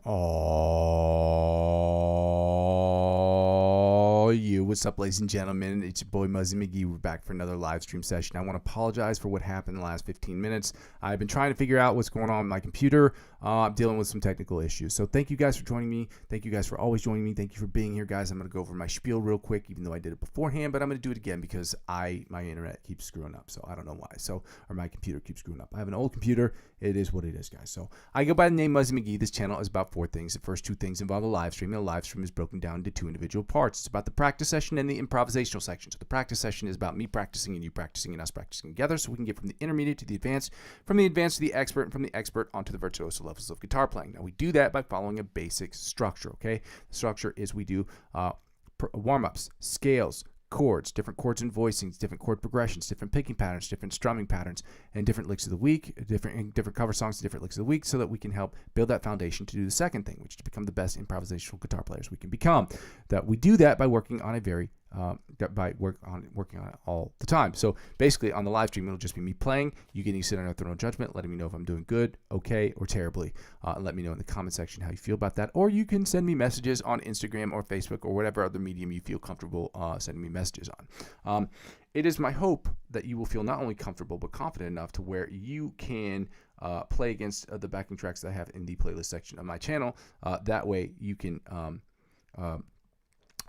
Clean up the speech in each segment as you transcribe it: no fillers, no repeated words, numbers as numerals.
Oh, what's up, ladies and gentlemen? It's your boy Muzzy McGee. We're back for another live stream session. I want to apologize for what happened in the last 15 minutes. I've been trying to figure out what's going on with my computer. I'm dealing with some technical issues. So thank you guys for joining me. Thank you guys for always joining me. Thank you for being here, guys. I'm going to go over my spiel real quick, even though I did it beforehand, but I'm going to do it again because my internet keeps screwing up. So I don't know why. Or my computer keeps screwing up. I have an old computer. It is what it is, guys. So I go by the name Muzzy McGee. This channel is about 4 things. The first 2 things involve a live stream. And a live stream is broken down into 2 individual parts. It's about the practice session and the improvisational section. So the practice session is about me practicing and you practicing and us practicing together, so we can get from the intermediate to the advanced, from the advanced to the expert, and from the expert onto the virtuoso levels of guitar playing. Now we do that by following a basic structure. Okay, the structure is we do warm-ups, scales, chords, different chords and voicings, different chord progressions, different picking patterns, different strumming patterns, and different licks of the week, different cover songs to different licks of the week, so that we can help build that foundation to do the second thing, which is to become the best improvisational guitar players we can become. That we do that by working on working on it all the time. So basically on the live stream, it'll just be me playing, you getting to sit under no judgment, letting me know if I'm doing good, okay, or terribly. And let me know in the comment section how you feel about that. Or you can send me messages on Instagram or Facebook or whatever other medium you feel comfortable sending me messages on. It is my hope that you will feel not only comfortable but confident enough to where you can play against the backing tracks that I have in the playlist section of my channel. That way you can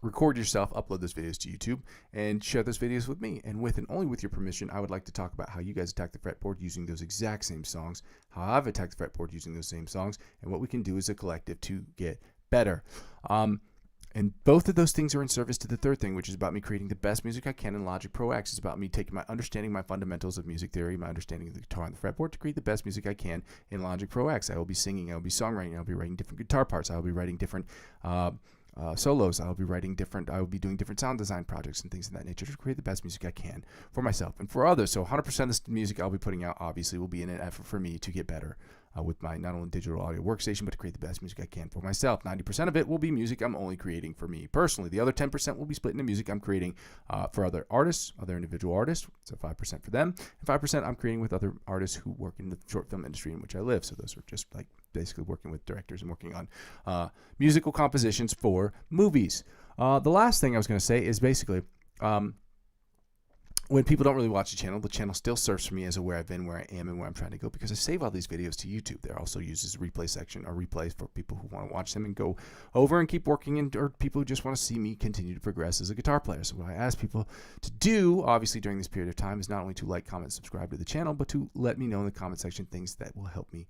record yourself, upload those videos to YouTube, and share those videos with me. And with and only with your permission, I would like to talk about how you guys attack the fretboard using those exact same songs, how I've attacked the fretboard using those same songs, and what we can do as a collective to get better. And both of those things are in service to the third thing, which is about me creating the best music I can in Logic Pro X. It's about me taking my understanding, my fundamentals of music theory, my understanding of the guitar and the fretboard to create the best music I can in Logic Pro X. I will be singing, I will be songwriting, I will be writing different guitar parts, I will be writing different solos, I will be doing different sound design projects and things of that nature to create the best music I can for myself and for others. So 100% of this music I'll be putting out obviously will be in an effort for me to get better with my not only digital audio workstation, but to create the best music I can for myself. 90% of it will be music I'm only creating for me personally. The other 10% will be split into music I'm creating for other artists, other individual artists. So 5% for them, and 5% I'm creating with other artists who work in the short film industry in which I live. So those are just like basically working with directors and working on musical compositions for movies. The last thing I was going to say is basically when people don't really watch the channel still serves for me as a where I've been, where I am, and where I'm trying to go, because I save all these videos to YouTube. They're also used as a replay section or replays for people who want to watch them and go over and keep working, or people who just want to see me continue to progress as a guitar player. So what I ask people to do, obviously during this period of time, is not only to like, comment, subscribe to the channel, but to let me know in the comment section things that will help me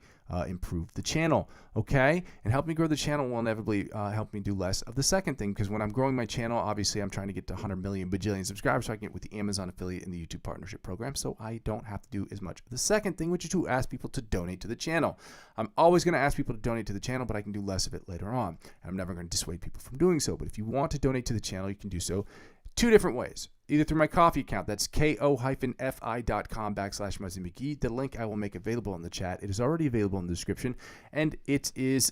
improve the channel, okay? And help me grow the channel will inevitably help me do less of the second thing, because when I'm growing my channel, obviously I'm trying to get to 100 million bajillion subscribers so I can get with the Amazon affiliate in the YouTube partnership program, so I don't have to do as much of the second thing, which is to ask people to donate to the channel. I'm always going to ask people to donate to the channel, but I can do less of it later on, and I'm never going to dissuade people from doing so. But if you want to donate to the channel, you can do so 2 different ways. Either through my Ko-fi account, that's ko-fi.com/Muzzy McGee. The link I will make available in the chat. It is already available in the description, and it is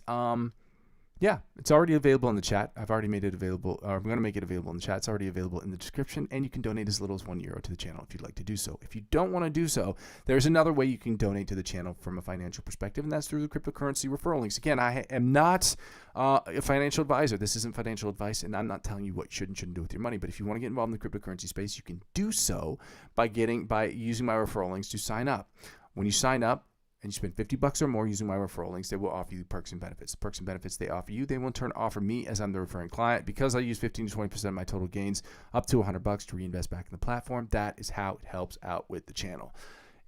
yeah, it's already available in the chat. I've already made it available, or I'm going to make it available in the chat. It's already available in the description, and you can donate as little as €1 to the channel if you'd like to do so. If you don't want to do so, there's another way you can donate to the channel from a financial perspective, and that's through the cryptocurrency referral links. Again, I am not a financial advisor. This isn't financial advice, and I'm not telling you what you should and shouldn't do with your money. But if you want to get involved in the cryptocurrency space, you can do so by using my referral links to sign up. When you sign up, and you spend $50 or more using my referral links, they will offer you perks and benefits. The perks and benefits they offer you, they will in turn offer me as I'm the referring client. Because I use 15 to 20% of my total gains, up to $100 to reinvest back in the platform. That is how it helps out with the channel.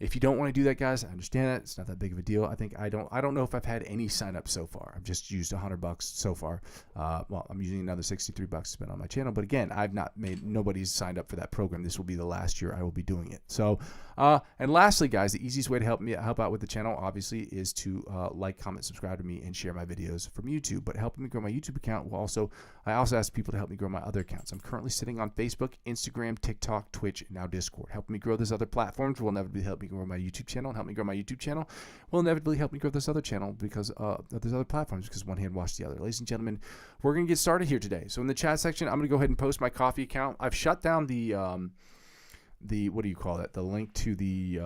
If you don't want to do that, guys, I understand that. It's not that big of a deal. I don't know if I've had any sign-ups so far. I've just used $100 so far. Well, I'm using another $63 to spend on my channel. But again, nobody's signed up for that program. This will be the last year I will be doing it. So, and lastly, guys, the easiest way to help out with the channel, obviously, is to like, comment, subscribe to me, and share my videos from YouTube. But helping me grow my YouTube account will I also ask people to help me grow my other accounts. I'm currently sitting on Facebook, Instagram, TikTok, Twitch, and now Discord. Helping me grow those other platforms will inevitably help me grow my YouTube channel, and help me grow my YouTube channel will inevitably help me grow this other channel because of these other platforms, because one hand washes the other. Ladies and gentlemen, we're going to get started here today. So in the chat section, I'm going to go ahead and post my Ko-fi account. I've shut down the what do you call it? The link to the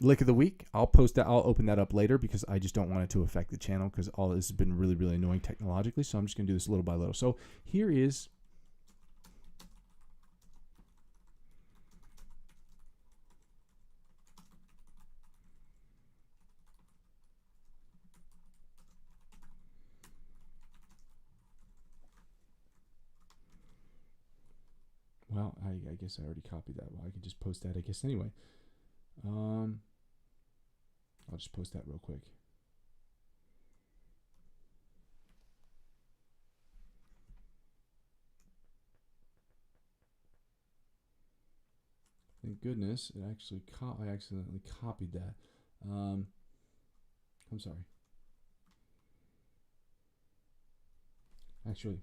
lick of the week. I'll post that. I'll open that up later because I just don't want it to affect the channel because all this has been really, really annoying technologically. So I'm just going to do this little by little. So here is... Well, I guess I already copied that. Well, I can just post that, I guess, anyway. I'll just post that real quick. Thank goodness it actually I accidentally copied that. I'm sorry. Actually,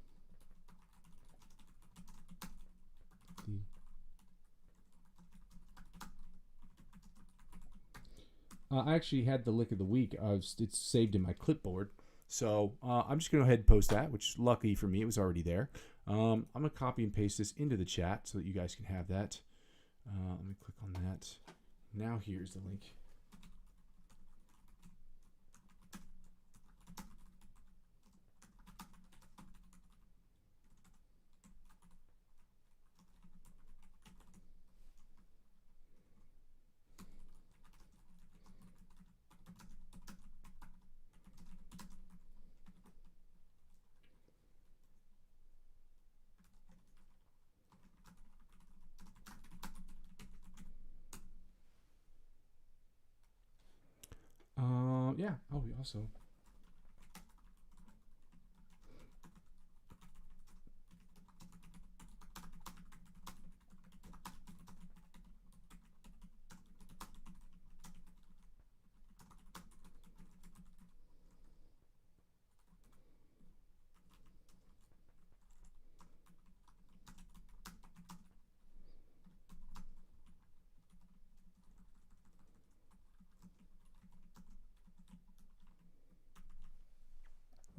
I actually had the lick of the week. It's saved in my clipboard. So I'm just going to go ahead and post that, which lucky for me, it was already there. I'm going to copy and paste this into the chat so that you guys can have that. Let me click on that. Now here's the link. Yeah. Oh, we also...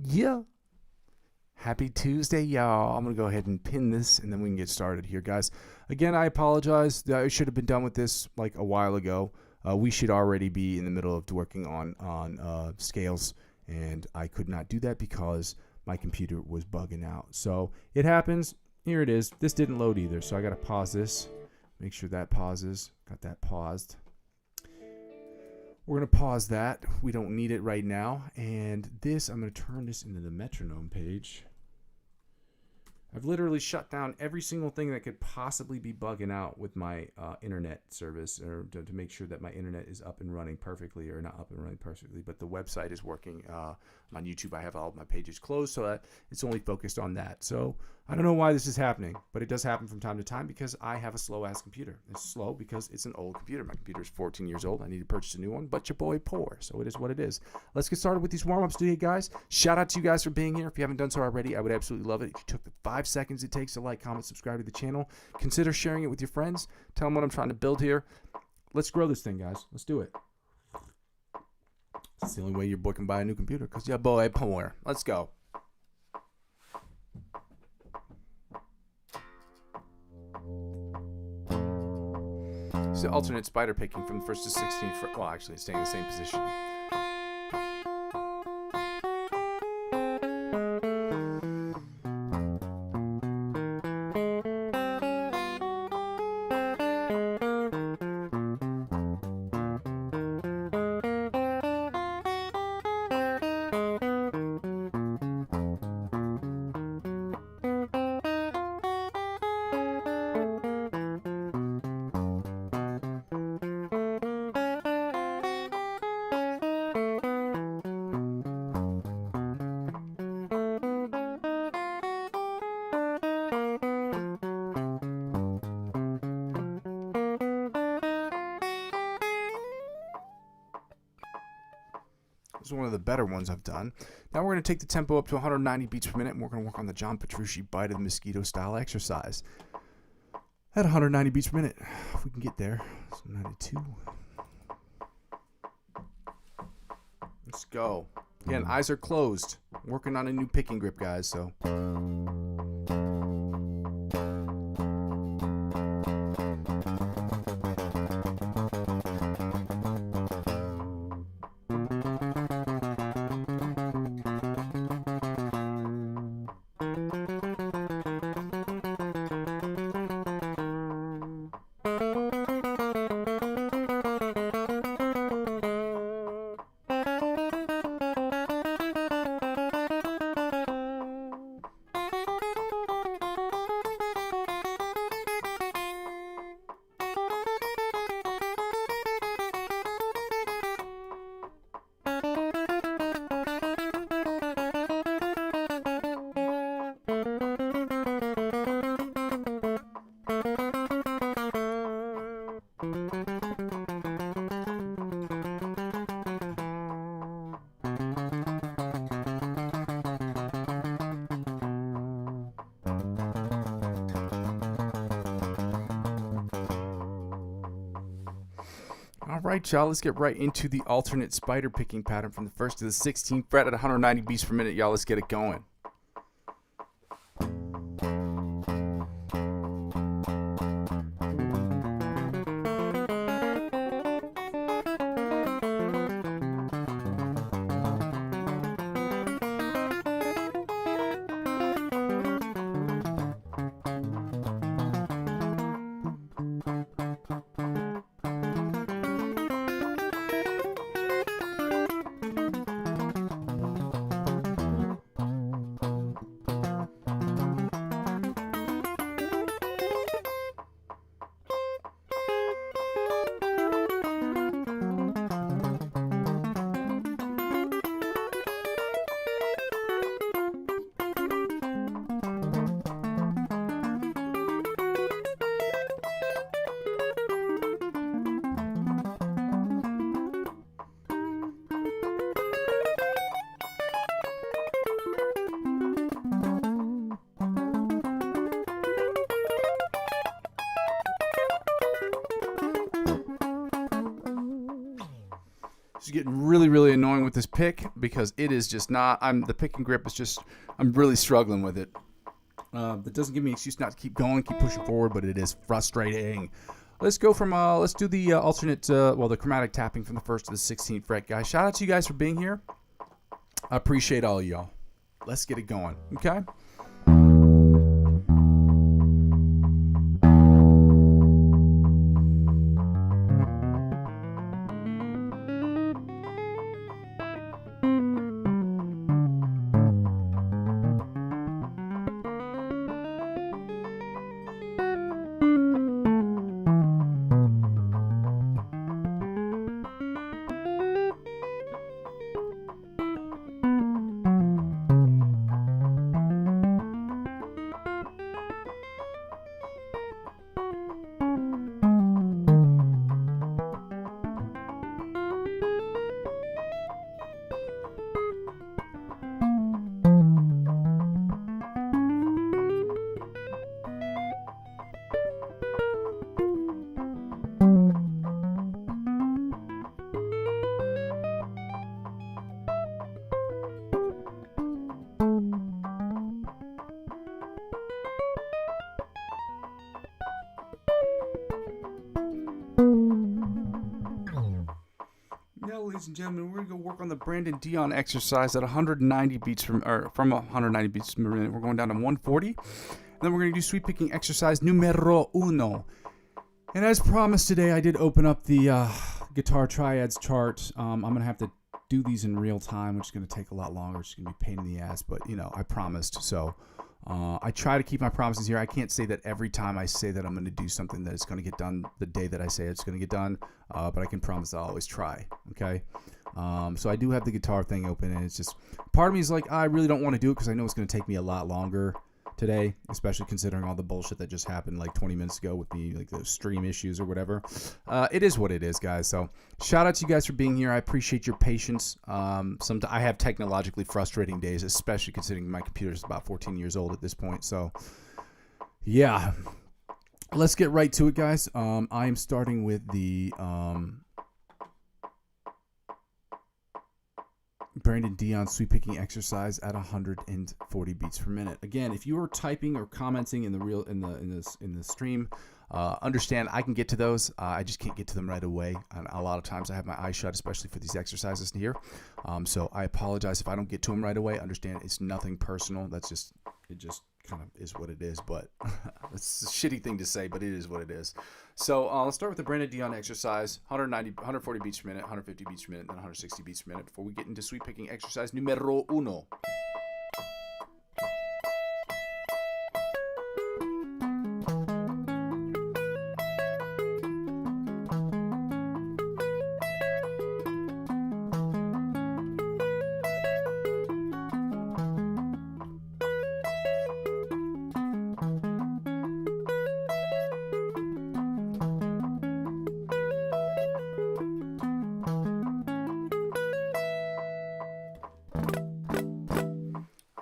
Yeah. Happy Tuesday, y'all. I'm going to go ahead and pin this, and then we can get started here, guys. Again, I apologize. I should have been done with this like a while ago. We should already be in the middle of working on scales, and I could not do that because my computer was bugging out. So it happens. Here it is. This didn't load either, so I got to pause this. Make sure that pauses. Got that paused. We're going to pause that. We don't need it right now. And this, I'm going to turn this into the metronome page. I've literally shut down every single thing that could possibly be bugging out with my internet service, or to make sure that my internet is up and running perfectly, or not up and running perfectly, but the website is working. On YouTube, I have all of my pages closed, so that it's only focused on that. So I don't know why this is happening, but it does happen from time to time because I have a slow-ass computer. It's slow because it's an old computer. My computer is 14 years old. I need to purchase a new one, but your boy poor, so it is what it is. Let's get started with these warm-ups today, guys. Shout out to you guys for being here. If you haven't done so already, I would absolutely love it if you took the 5 seconds it takes to like, comment, subscribe to the channel. Consider sharing it with your friends. Tell them what I'm trying to build here. Let's grow this thing, guys. Let's do it. It's the only way your boy can buy a new computer, because your boy poor. Let's go. It's the alternate spider picking from the 1st to 16th. Well, actually, it's staying in the same position. This is one of the better ones I've done. Now we're going to take the tempo up to 190 beats per minute, and we're going to work on the John Petrucci Bite of the Mosquito style exercise. At 190 beats per minute, if we can get there. So 92. Let's go. Again, eyes are closed. Working on a new picking grip, guys, so... right, y'all, let's get right into the alternate spider picking pattern from the 1st to the 16th fret at 190 beats per minute. Y'all, let's get it going. It's getting really annoying with this pick because it is just not. The pick and grip is just. I'm really struggling with it. That doesn't give me an excuse not to keep going, keep pushing forward, but it is frustrating. Let's go from. Let's do the alternate. The chromatic tapping from the 1st to the 16th fret, guys. Shout out to you guys for being here. I appreciate all of y'all. Let's get it going. Okay. Ladies and gentlemen, we're going to go work on the Brandon Dion exercise at 190 beats from 190 beats per minute. We're going down to 140. And then we're going to do sweep picking exercise numero uno. And as promised today, I did open up the guitar triads chart. I'm going to have to do these in real time, which is going to take a lot longer. It's going to be a pain in the ass, but I promised. So I try to keep my promises here. I can't say that every time I say that I'm going to do something that it's going to get done the day that I say it's going to get done, but I can promise I'll always try, okay? So I do have the guitar thing open, and it's just, part of me is like, I really don't want to do it because I know it's going to take me a lot longer today, especially considering all the bullshit that just happened like 20 minutes ago with the those stream issues or whatever. It is what it is, guys. So shout out to you guys for being here. I appreciate your patience. Sometimes I have technologically frustrating days, especially considering my computer is about 14 years old at this point. So yeah, let's get right to it, guys. I am starting with the Brandon Dion sweep picking exercise at 140 beats per minute. Again, if you are typing or commenting in the stream, understand I can get to those. I just can't get to them right away. And a lot of times I have my eyes shut, especially for these exercises here. So I apologize if I don't get to them right away. Understand it's nothing personal. It just kind of is what it is. But it's a shitty thing to say, but it is what it is. So let's start with the Brandon Dion exercise, 140 beats per minute, 150 beats per minute, then 160 beats per minute before we get into sweep picking exercise numero uno.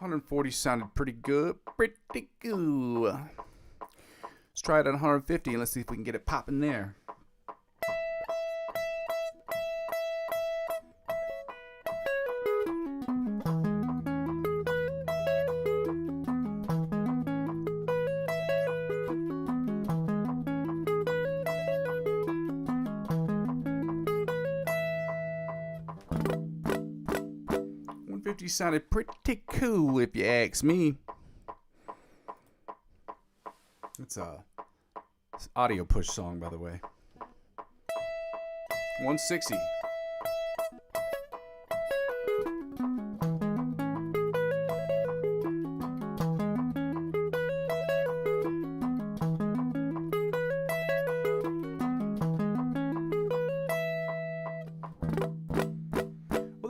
140 sounded pretty good. Let's try it at 150 and let's see if we can get it popping there. 150 sounded pretty cool, if you ask me. It's a audio push song, by the way. 160.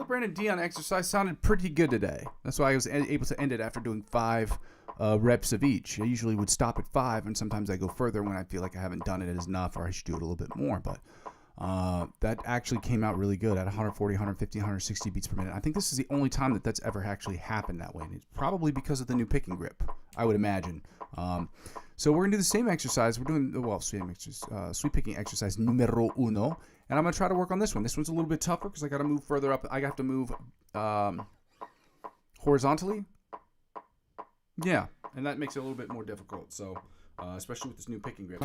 Brandon Dion exercise sounded pretty good today. That's why I was able to end it after doing 5 reps of each. I usually would stop at 5, and sometimes I go further when I feel like I haven't done it as enough, or I should do it a little bit more. But that actually came out really good at 140, 150, 160 beats per minute. I think this is the only time that that's ever actually happened that way, and it's probably because of the new picking grip, I would imagine. So we're going to do the same exercise. We're doing, well, sweep picking exercise numero uno. And I'm going to try to work on this one. This one's a little bit tougher because I got to move further up. I have to move horizontally. Yeah, and that makes it a little bit more difficult. So, especially with this new picking grip.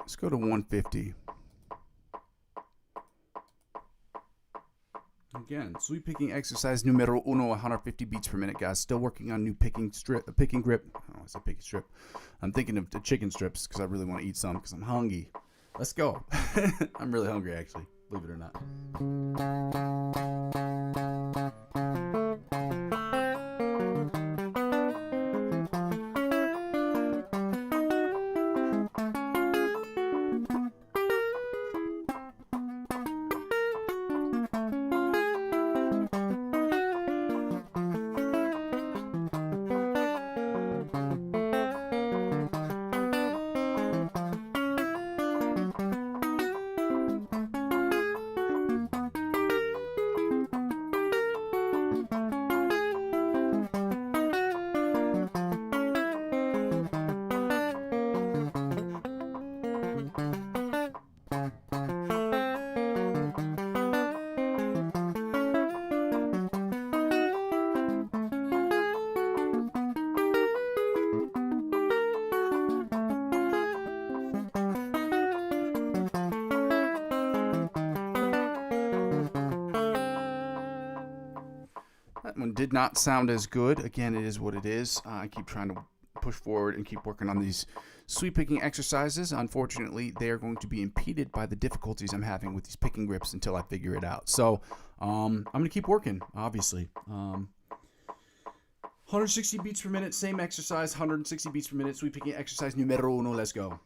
Let's go to 150. Again, sweep picking exercise numero uno, 150 beats per minute, guys. Still working on new picking grip. Oh, I said picking strip. I'm thinking of the chicken strips because I really want to eat some because I'm hungry. Let's go. I'm really hungry, actually, believe it or not. That one did not sound as good. Again, it is what it is. I keep trying to push forward and keep working on these sweep picking exercises. Unfortunately, they are going to be impeded by the difficulties I'm having with these picking grips until I figure it out. So I'm going to keep working, obviously. 160 beats per minute, same exercise, 160 beats per minute, sweep picking exercise numero uno. Let's go.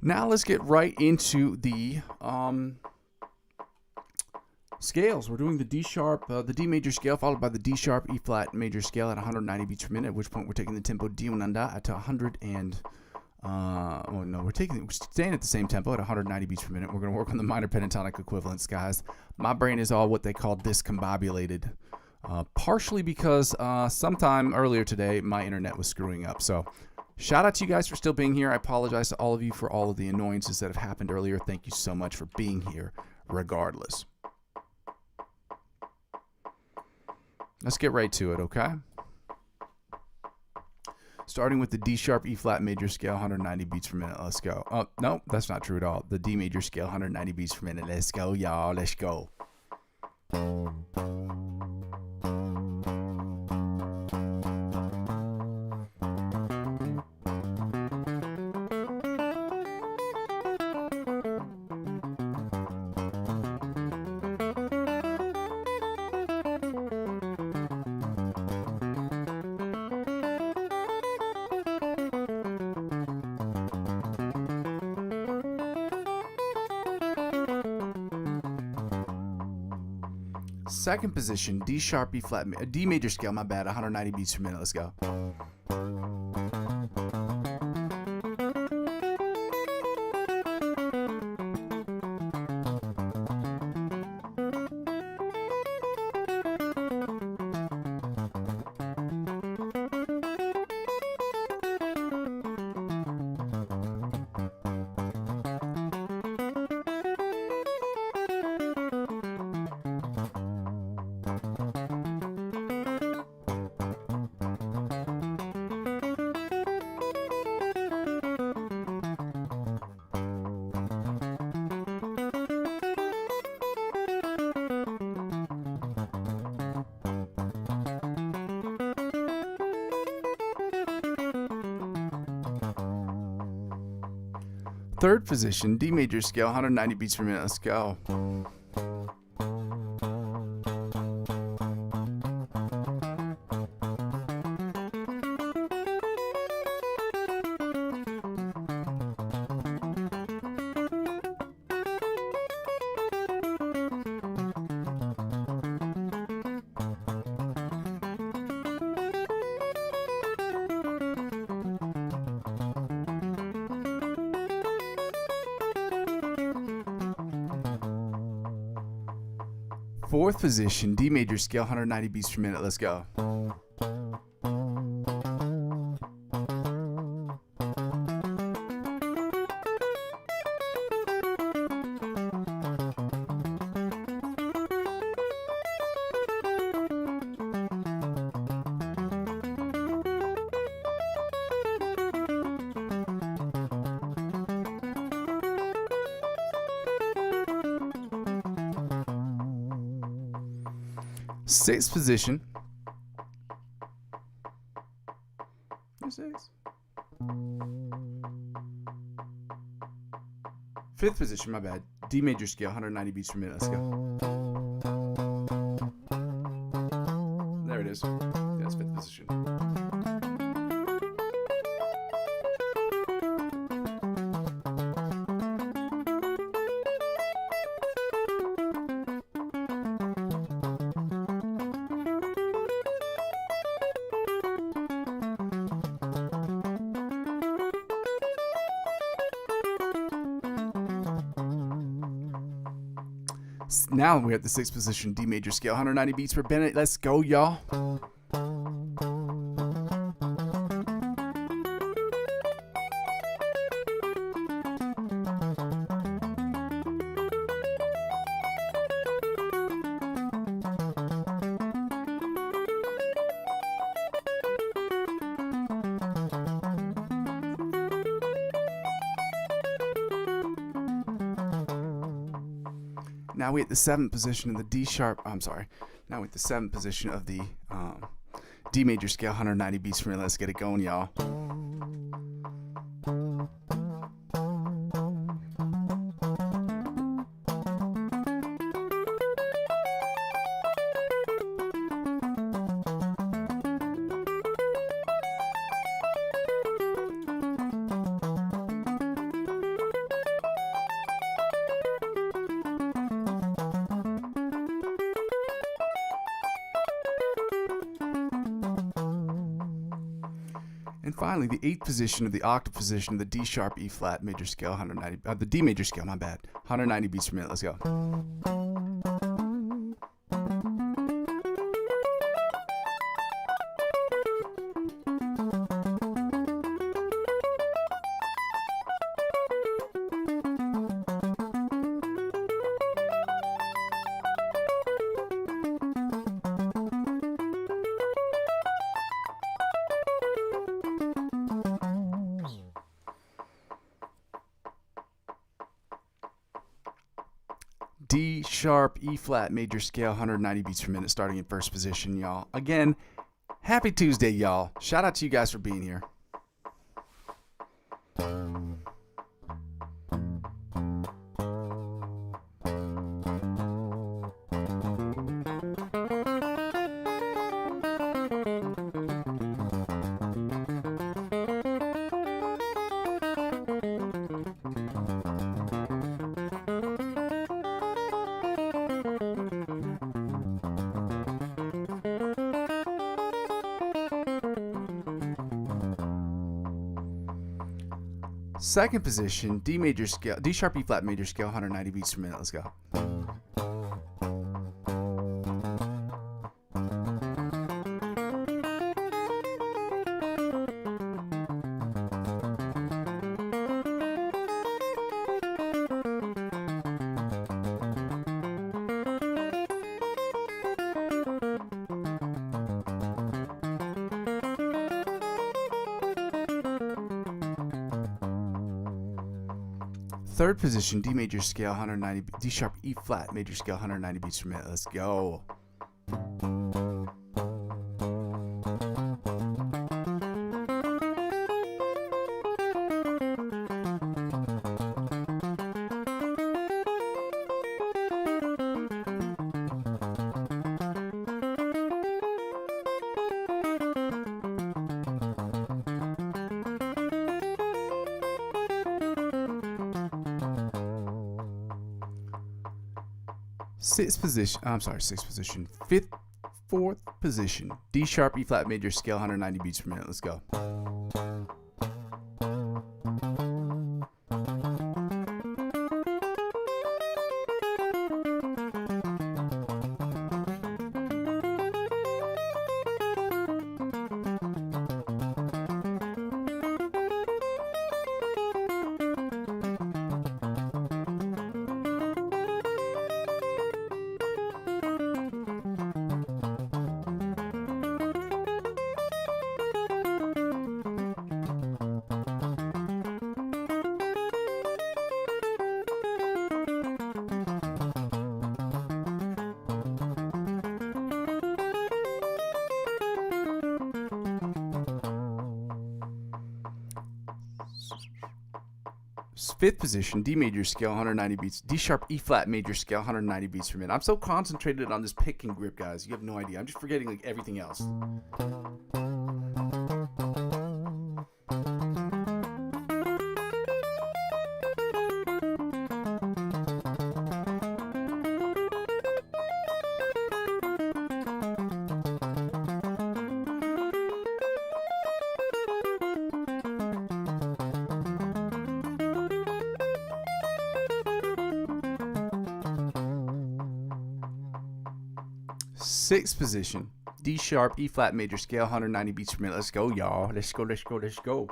Now let's get right into the scales. We're doing the D sharp, the D major scale, followed by the D sharp, E flat major scale at 190 beats per minute. At which point we're taking the tempo D1 at 100 and we're staying at the same tempo at 190 beats per minute. We're going to work on the minor pentatonic equivalents, guys. My brain is all what they call discombobulated, partially because sometime earlier today my internet was screwing up. So shout out to you guys for still being here. I apologize to all of you for all of the annoyances that have happened earlier. Thank you so much for being here regardless. Let's get right to it, okay? Starting with the D sharp, E flat major scale, 190 beats per minute. Let's go. Oh, no, that's not true at all. The D major scale, 190 beats per minute. Let's go, y'all. Let's go. Second position, D sharp, E flat, D major scale, my bad, 190 beats per minute. Let's go. Third position, D major scale, 190 beats per minute. Let's go. Fourth position, D major scale, 190 beats per minute. Let's go. Sixth position. Fifth position, my bad. D major scale, 190 beats per minute. Let's go. There it is. That's fifth position. Now we're at the sixth position, D major scale, 190 beats per minute. Let's go, y'all. Now we at the seventh position of the D sharp. Now we at the seventh position of the D major scale, 190 beats per minute. Let's get it going, y'all. And finally, the 8th position of the octave position of the D sharp E flat major scale, 190, the D major scale, my bad, 190 beats per minute. Let's go. D sharp E flat major scale, 190 beats per minute, starting in first position, y'all. Again, happy Tuesday, y'all. Shout out to you guys for being here. Second position, D major scale, D sharp E flat major scale, 190 beats per minute. Let's go. Third position, D major scale, 190, D sharp E flat major scale, 190 beats per minute. Let's go. Sixth position, fourth position, D sharp E flat major scale, 190 beats per minute. Let's go. Fifth position, D major scale, 190 beats, D sharp E flat major scale, 190 beats per minute. I'm so concentrated on this pick and grip, guys. You have no idea. I'm just forgetting like everything else. Sixth position, D sharp E flat major scale, 190 beats per minute. Let's go, y'all. Let's go, let's go, let's go.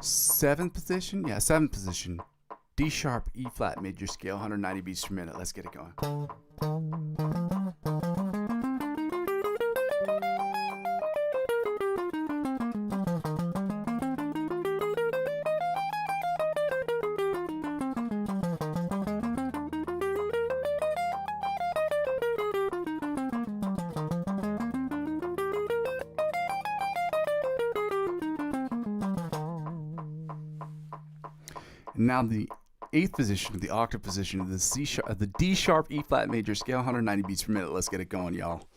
Seventh position, D sharp E flat major scale, 190 beats per minute. Let's get it going. Now the eighth position of the octave position of the D sharp E flat major scale, 190 beats per minute. Let's get it going, y'all.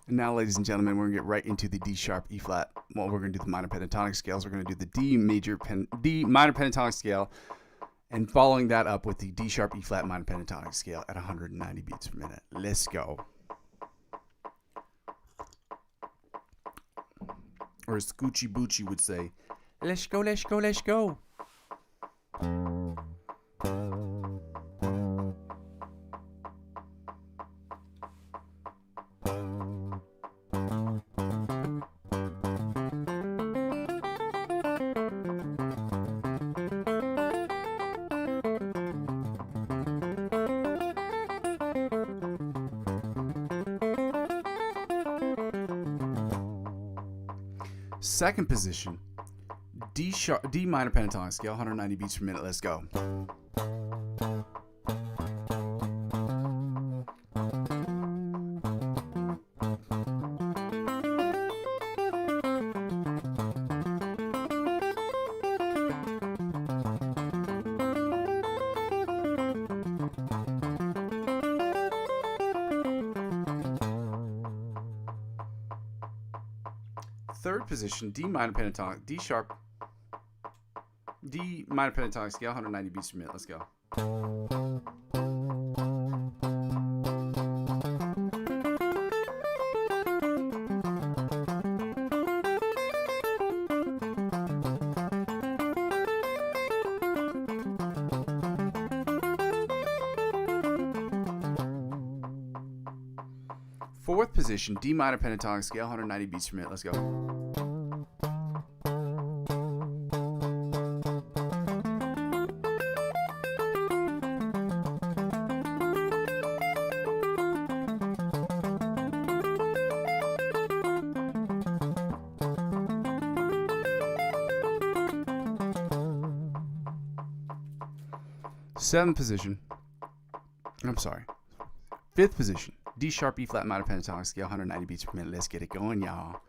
And now, ladies and gentlemen, we're going to get right into the D sharp, E flat. Well, we're going to do the minor pentatonic scales. We're going to do the D minor pentatonic scale, and following that up with the D sharp, E flat minor pentatonic scale at 190 beats per minute. Let's go. Or as Scoochie Boochie would say, let's go, let's go, let's go. Second position, D minor pentatonic scale, 190 beats per minute. Let's go. Third position, D minor pentatonic, D minor pentatonic scale, 190 beats per minute. Let's go. Fourth position, D minor pentatonic scale, 190 beats per minute. Let's go. Fifth position, D sharp, E flat minor pentatonic scale, 190 beats per minute. Let's get it going, y'all.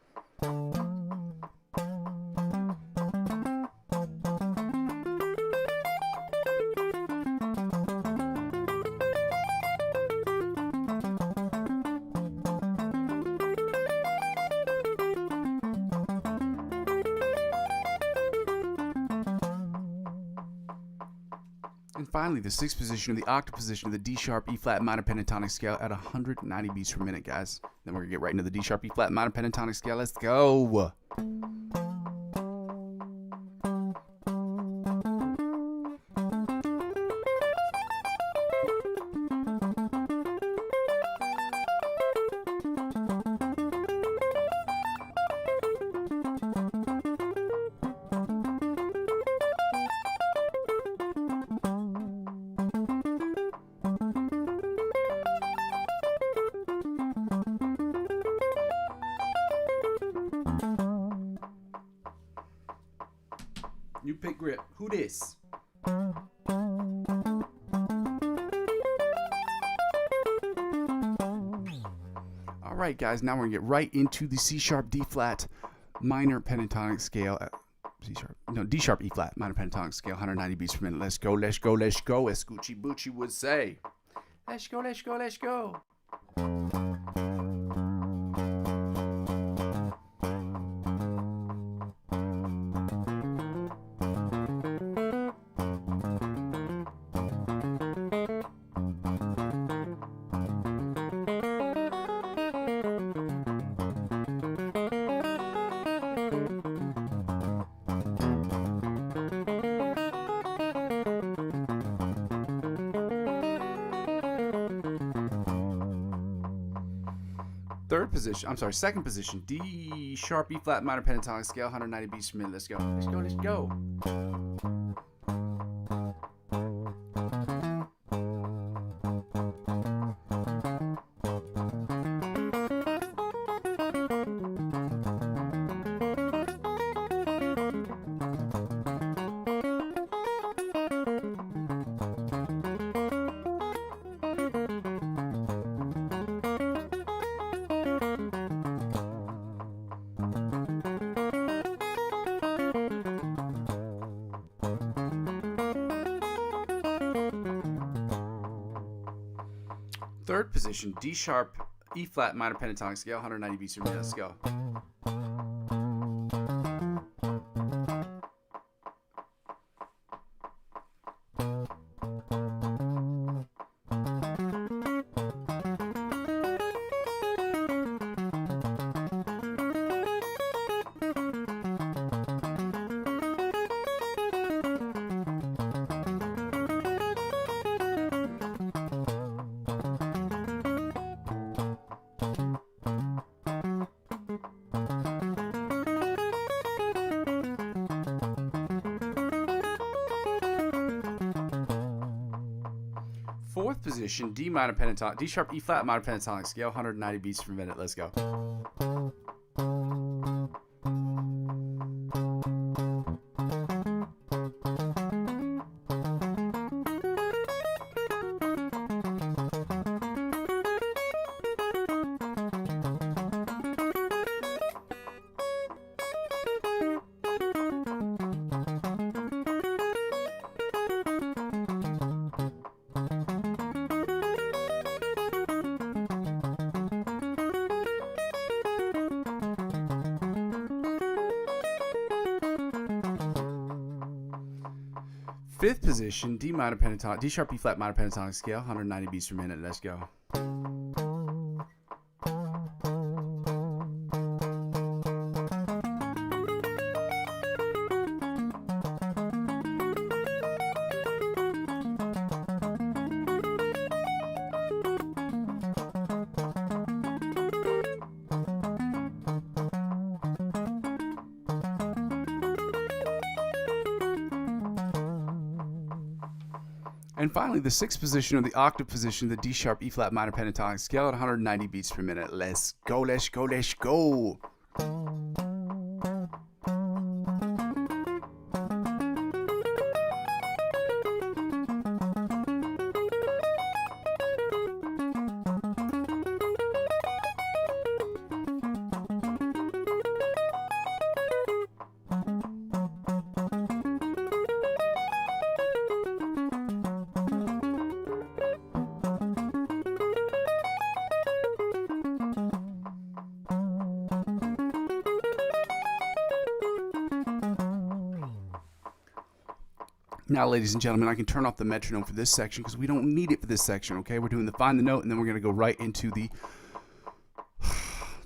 And finally, the sixth position of the octave position of the D sharp, E flat minor pentatonic scale at 190 beats per minute, guys. Then we're going to get right into the D sharp, E flat minor pentatonic scale. Let's go. You pick grip. Who this? All right, guys. Now we're gonna get right into the C sharp, D flat minor pentatonic scale. D sharp, E flat minor pentatonic scale, 190 beats per minute. Let's go, let's go, let's go, as Scoochie Boochie would say. Let's go, let's go, let's go. second position, D sharp, E flat minor pentatonic scale, 190 beats per minute. Let's go. Let's go. Let's go. Third position, D sharp, E flat minor pentatonic scale, 190 beats per minute. Let's go. Fourth position, D sharp, E flat minor pentatonic scale, 190 beats per minute. Let's go. Fifth position, D sharp, E flat minor pentatonic scale, 190 beats per minute. Let's go. And finally, the sixth position, or the octave position, the D sharp, E flat minor pentatonic scale at 190 beats per minute. Let's go, let's go, let's go. Now, ladies and gentlemen, I can turn off the metronome for this section because we don't need it for this section, okay? We're doing the find the note, and then we're going to go right into the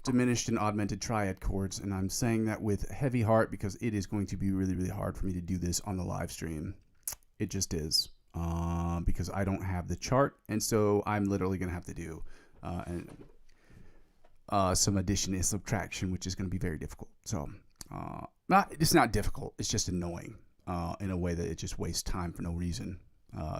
diminished and augmented triad chords. And I'm saying that with heavy heart because it is going to be really, really hard for me to do this on the live stream. It just is because I don't have the chart, and so I'm literally going to have to do some addition and subtraction, which is going to be very difficult. So it's not difficult. It's just annoying. In a way that it just wastes time for no reason.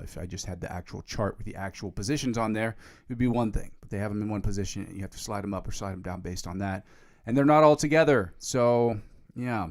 If I just had the actual chart with the actual positions on there, it would be one thing. But they have them in one position, and you have to slide them up or slide them down based on that. And they're not all together. So, yeah.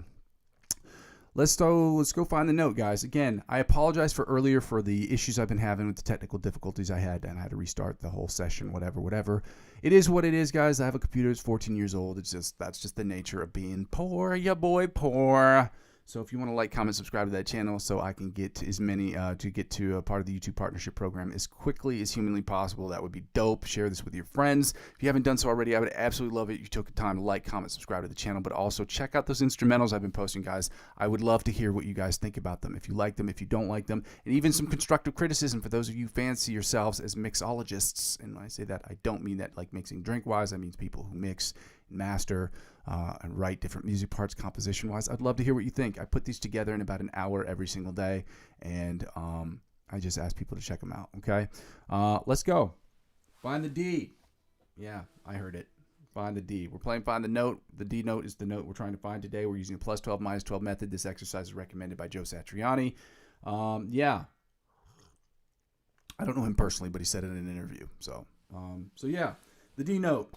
Let's go find the note, guys. Again, I apologize for earlier for the issues I've been having with the technical difficulties I had, and I had to restart the whole session, whatever. It is what it is, guys. I have a computer that's 14 years old. That's just the nature of being poor, ya boy, poor. So if you want to like, comment, subscribe to that channel so I can get to as many, to get to a part of the YouTube partnership program as quickly as humanly possible, that would be dope. Share this with your friends. If you haven't done so already, I would absolutely love it if you took the time to like, comment, subscribe to the channel, but also check out those instrumentals I've been posting, guys. I would love to hear what you guys think about them. If you like them, if you don't like them, and even some constructive criticism for those of you who fancy yourselves as mixologists. And when I say that, I don't mean that like mixing drink-wise. I mean people who mix, master, and write different music parts composition wise. I'd love to hear what you think. I put these together in about an hour every single day, and I just ask people to check them out. Okay, let's go find the D. Yeah, I heard it. find the D. We're playing find the note. The D note is the note we're trying to find today. We're using a plus 12, minus 12 method. This exercise is recommended by Joe Satriani. Yeah. I don't know him personally, but he said it in an interview. So yeah, the D note.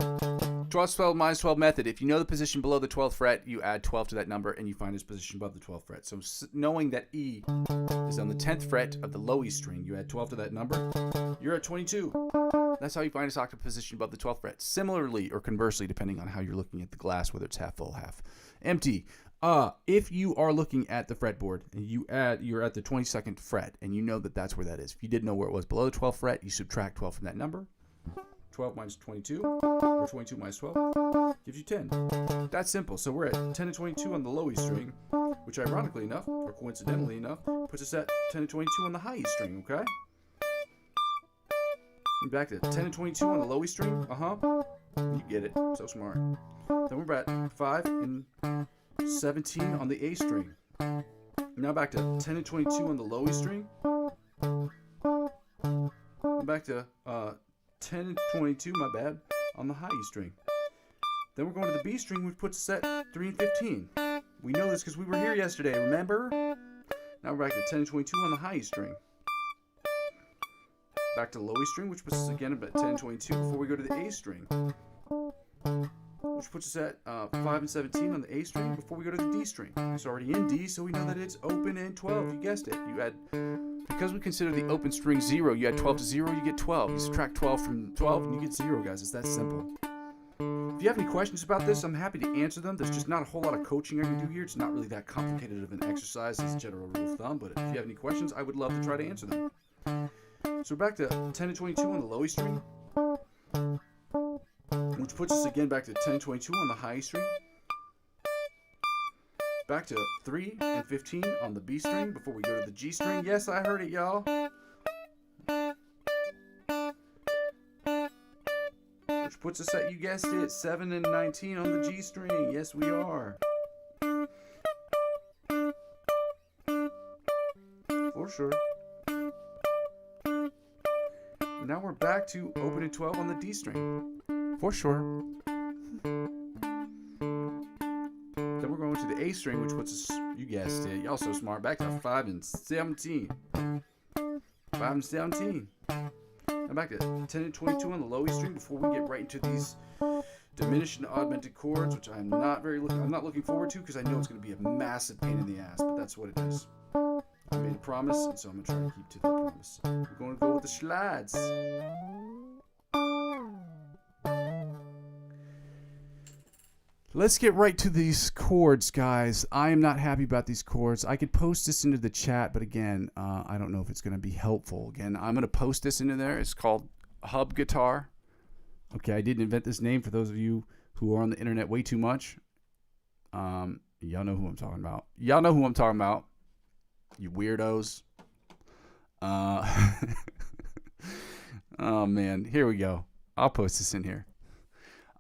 Plus 12, minus 12 method. If you know the position below the 12th fret, you add 12 to that number, and you find its position above the 12th fret. So knowing that E is on the 10th fret of the low E string, you add 12 to that number, you're at 22. That's how you find its octave position above the 12th fret. Similarly, or conversely, depending on how you're looking at the glass, whether it's half full, half empty. If you are looking at the fretboard and you're at the 22nd fret, and you know that that's where that is. If you didn't know where it was below the 12th fret, you subtract 12 from that number. 12 minus 22, or 22 minus 12, gives you 10. That's simple. So we're at 10 and 22 on the low E string, which ironically enough, or coincidentally enough, puts us at 10 and 22 on the high E string, okay? And back to 10 and 22 on the low E string, you get it, so smart. Then we're at 5 and 17 on the A string. Now back to 10 and 22 on the low E string. And back to 10 and 22, my bad, on the high E string. Then we're going to the B string, which puts us at 3 and 15. We know this because we were here yesterday, remember? Now we're back to 10 and 22 on the high E string. Back to the low E string, which puts us again at 10 and 22 before we go to the A string, which puts us at 5 and 17 on the A string before we go to the D string. It's already in D, so we know that it's open and 12. You guessed it. You add... Because we consider the open string 0, you add 12 to 0, you get 12. You subtract 12 from 12, and you get 0, guys. It's that simple. If you have any questions about this, I'm happy to answer them. There's just not a whole lot of coaching I can do here. It's not really that complicated of an exercise as a general rule of thumb, but if you have any questions, I would love to try to answer them. So we're back to 10 and 22 on the low E string, which puts us again back to 10 and 22 on the high E string. Back to 3 and 15 on the B string before we go to the G string. Yes, I heard it, y'all. Which puts us at, you guessed it, 7 and 19 on the G string. Yes, we are. For sure. Now we're back to open and 12 on the D string. For sure. Then we're going to the A string, which puts us, you guessed it, y'all so smart, back to 5 and 17. 5 and 17. Now back to 10 and 22 on the low E string before we get right into these diminished and augmented chords, which I'm not looking forward to because I know it's going to be a massive pain in the ass, but that's what it is. I made a promise, and so I'm going to try to keep to that promise. We're going to go with the slides. Let's get right to these chords, guys. I am not happy about these chords. I could post this into the chat, but again, I don't know if it's going to be helpful. Again, I'm going to post this into there. It's called Hub Guitar. Okay, I didn't invent this name for those of you who are on the internet way too much. Y'all know who I'm talking about. Y'all know who I'm talking about. You weirdos. Oh, man. Here we go. I'll post this in here.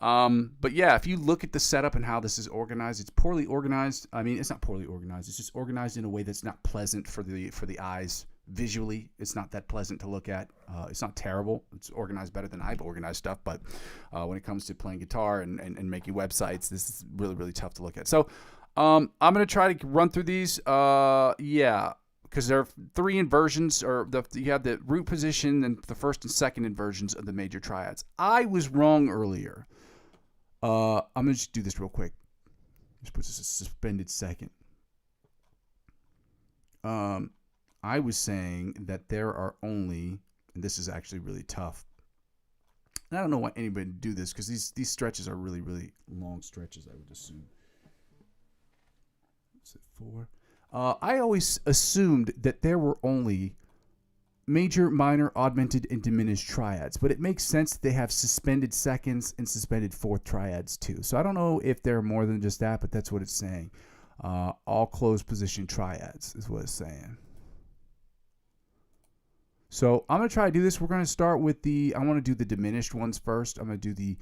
But yeah, if you look at the setup and how this is organized, it's poorly organized. I mean, it's not poorly organized. It's just organized in a way that's not pleasant for the eyes. Visually, it's not that pleasant to look at. It's not terrible. It's organized better than I've organized stuff. But when it comes to playing guitar and making websites, this is really, really tough to look at. So I'm going to try to run through these. Yeah, because there are 3 inversions, or you have the root position and the first and second inversions of the major triads. I was wrong earlier. I'm going to just do this real quick. Just put this a suspended second. I was saying that there are only, and this is actually really tough. And I don't know why anybody would do this, because these stretches are really, really long stretches, I would assume. Is it 4? I always assumed that there were only major, minor, augmented, and diminished triads, but it makes sense that they have suspended seconds and suspended fourth triads too. So I don't know if there are more than just that, but that's what it's saying. All closed position triads is what it's saying. So I'm going to try to do this. We're going to start with I want to do the diminished ones first. I'm going to do the,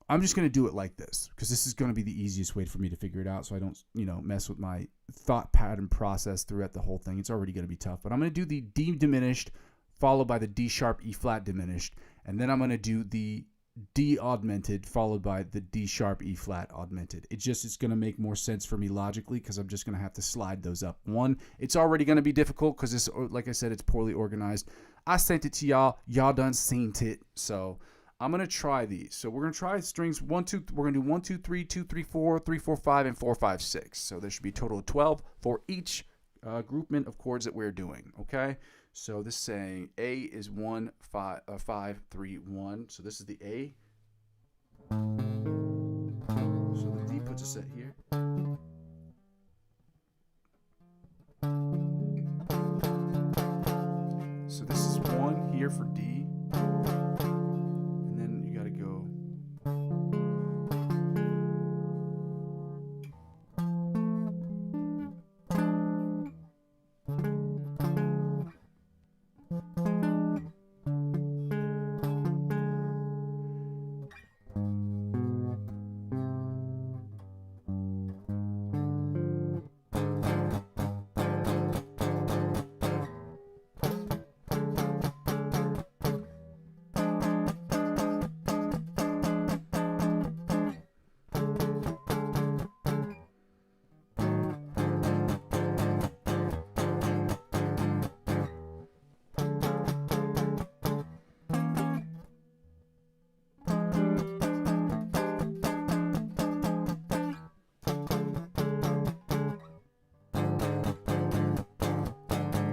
I'm just going to do it like this, because this is going to be the easiest way for me to figure it out, so I don't, mess with my thought pattern process throughout the whole thing. It's already going to be tough, but I'm going to do the D diminished, followed by the D sharp E flat diminished, and then I'm going to do the D augmented followed by the D sharp E flat augmented. It's going to make more sense for me logically because I'm just going to have to slide those up. One, it's already going to be difficult because it's, like I said, it's poorly organized. I sent it to y'all. Y'all done seen it. So I'm going to try these. So we're going to try strings 1, 2, we're going to do 1, 2, 3, 2, 3, 4, 3, 4, 5, and 4, 5, 6. So there should be a total of 12 for each groupment of chords that we're doing. Okay. So this is saying A is 1, 5, 5, 3, 1. So this is the A. So the D puts us at here. So this is 1 here for D. And then you got to go.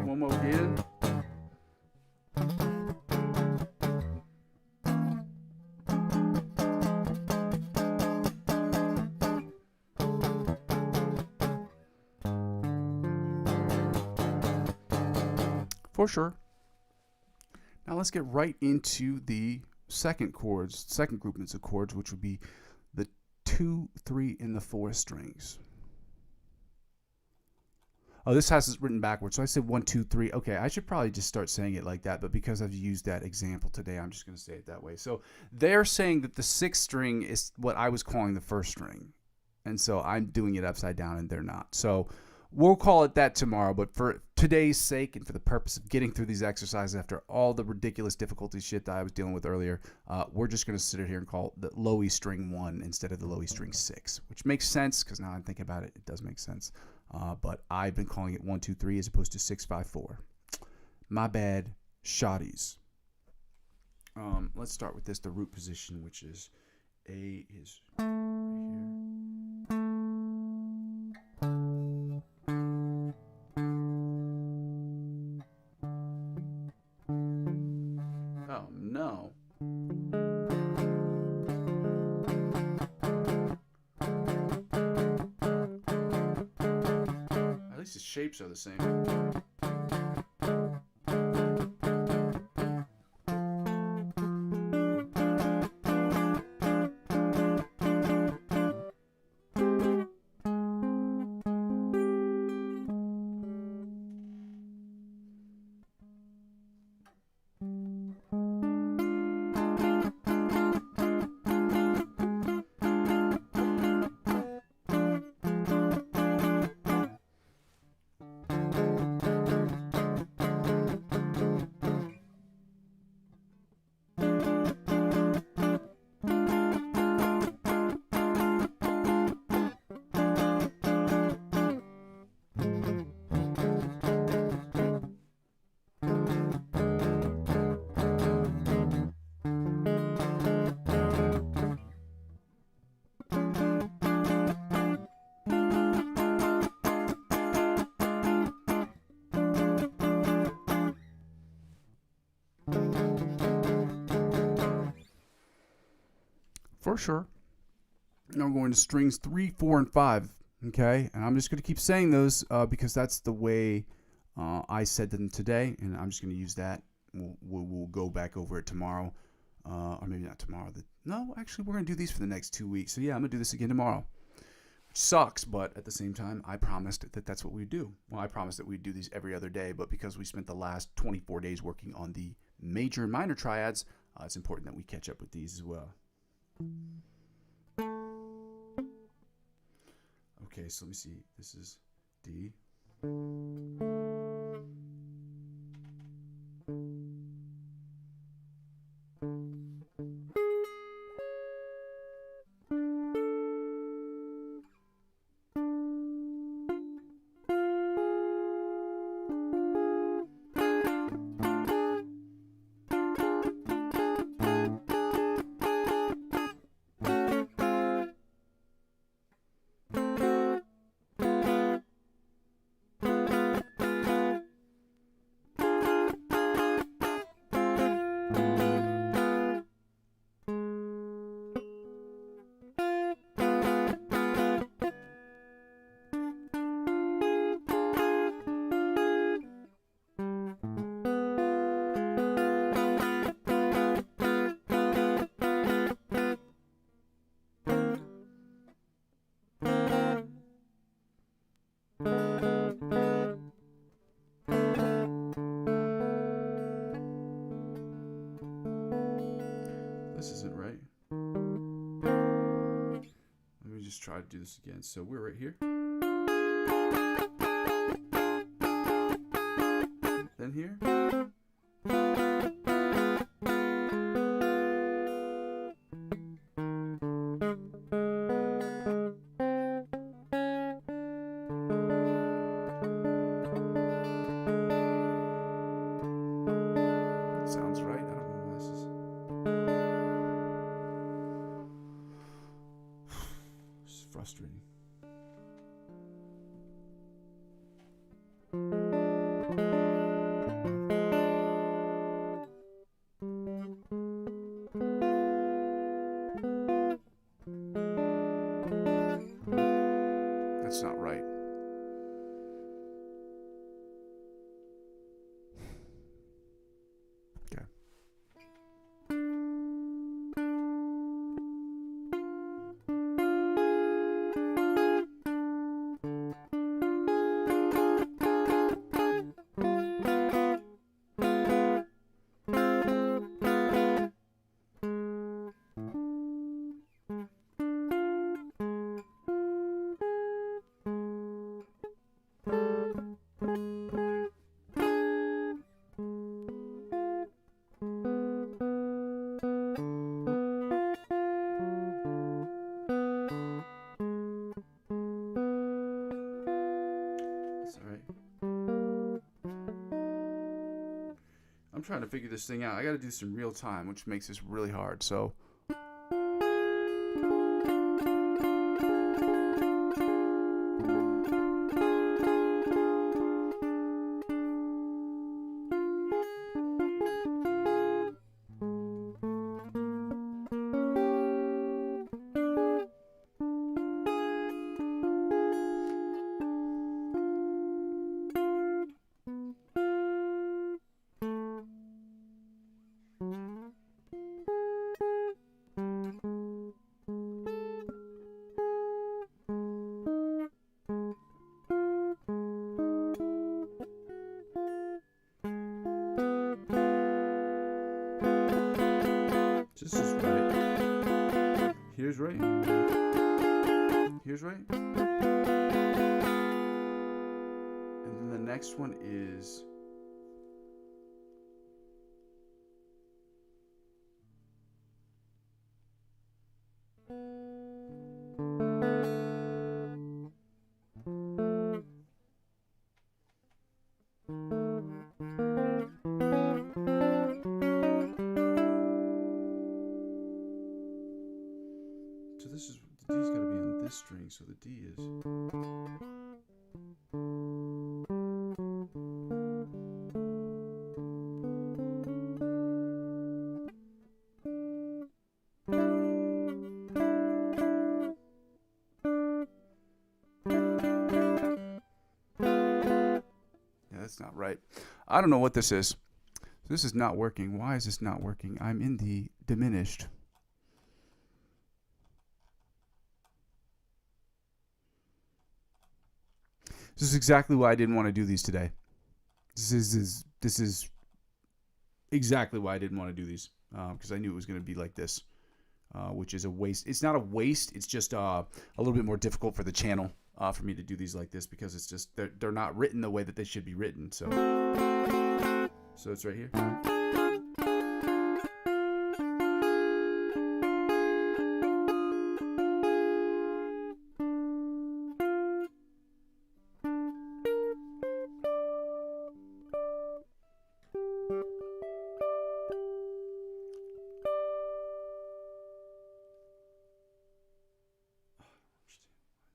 One more again. For sure. Now let's get right into the second groupments of chords, which would be the 2, 3, and the 4 strings. Oh, this has it written backwards. So I said 1, 2, 3. Okay, I should probably just start saying it like that, but because I've used that example today, I'm just going to say it that way. So they're saying that the 6th string is what I was calling the 1st string. And so I'm doing it upside down and they're not. So we'll call it that tomorrow, but for today's sake and for the purpose of getting through these exercises after all the ridiculous difficulty shit that I was dealing with earlier, we're just going to sit here and call the low E string 1 instead of the low E string 6, which makes sense because now I'm thinking about it, it does make sense. But I've been calling it 1, 2, 3 as opposed to 6, 5, 4. My bad, shotties. Let's start with this, the root position, which is A is right here. Oh no. At least the shapes are the same. For sure. Now we're going to strings 3, 4, and 5. Okay, and I'm just going to keep saying those because that's the way I said them today, and I'm just going to use that. We'll go back over it tomorrow, or maybe not tomorrow. No, actually, we're going to do these for the next 2 weeks. So yeah, I'm going to do this again tomorrow. Which sucks, but at the same time, I promised that that's what we'd do. Well, I promised that we'd do these every other day, but because we spent the last 24 days working on the major and minor triads, it's important that we catch up with these as well. Okay, so let me see. This is D. try to do this again. So we're right here. Then here. That sounds right. I don't know why this is. It's frustrating. That's not right. Okay. That's all right. I'm trying to figure this thing out. I got to do some real time, which makes this really hard. So. This is right. Here's right. Here's right. And then the next one is. So this is, the D's got to be on this string, so the D is. Yeah, that's not right. I don't know what this is. This is not working. Why is this not working? I'm in the diminished. This is exactly why I didn't want to do these today. This is exactly why I didn't want to do these, because I knew it was going to be like this, which is a waste. It's not a waste. It's just a little bit more difficult for the channel for me to do these like this, because it's just they're not written the way that they should be written. So it's right here.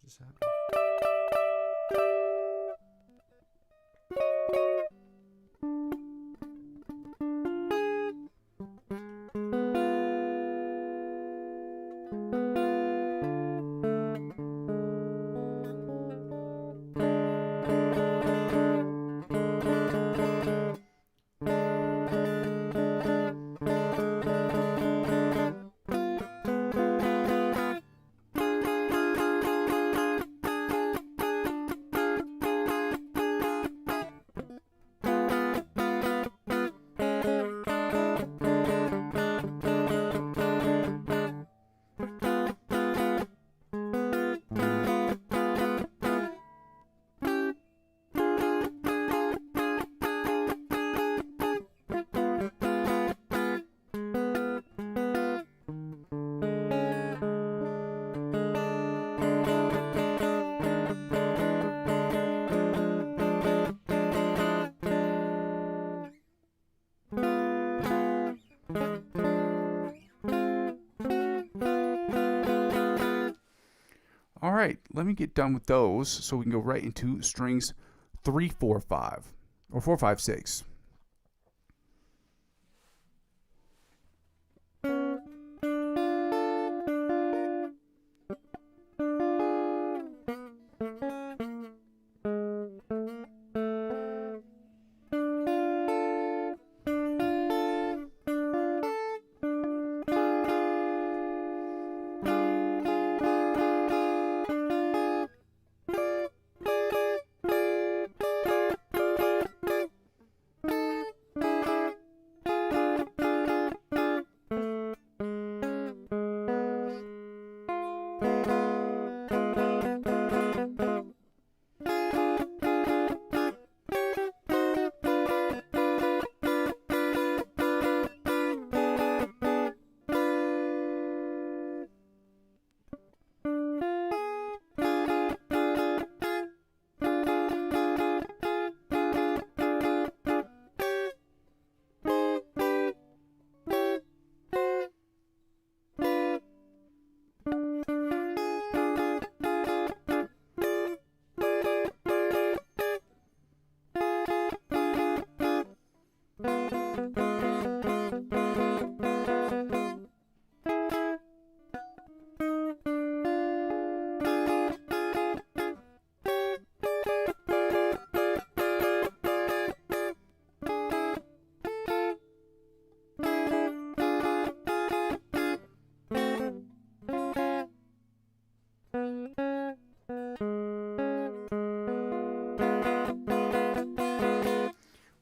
Just happened. All right, let me get done with those so we can go right into strings 3, 4, 5, or 4, 5, 6.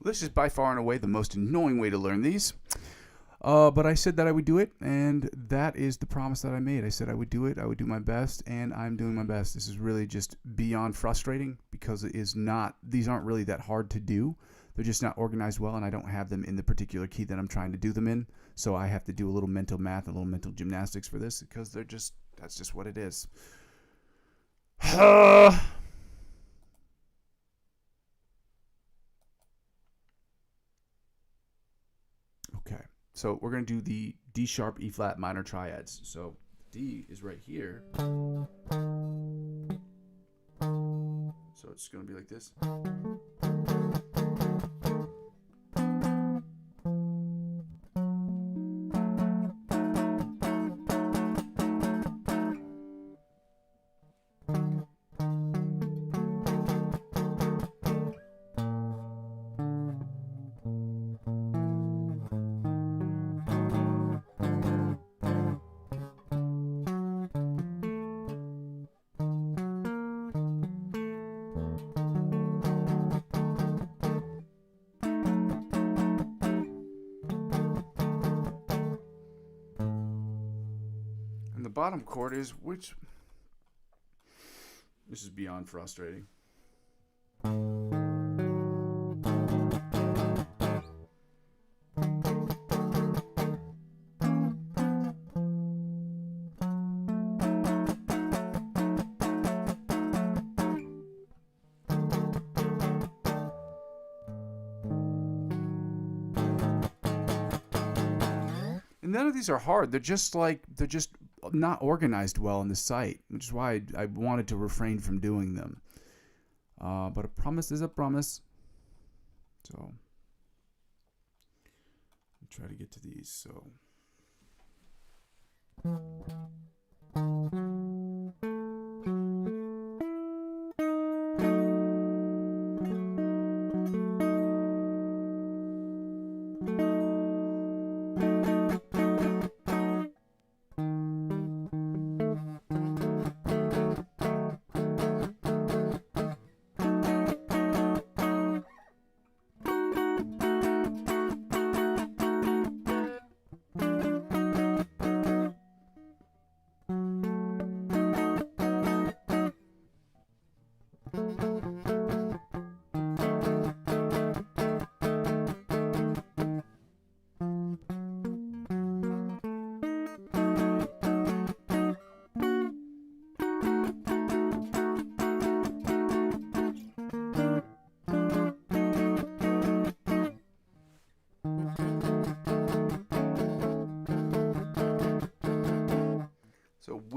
This is by far and away the most annoying way to learn these. But I said that I would do it, and that is the promise that I made. I said I would do it, I would do my best, and I'm doing my best. This is really just beyond frustrating because these aren't really that hard to do. They're just not organized well, and I don't have them in the particular key that I'm trying to do them in. So I have to do a little mental math, a little mental gymnastics for this because that's just what it is. Okay, so we're going to do the D sharp, E flat minor triads. So D is right here. So it's going to be like this. Bottom chord is which? This is beyond frustrating. And none of these are hard. They're just not organized well on the site, which is why I wanted to refrain from doing them. But a promise is a promise. So I'll try to get to these. So.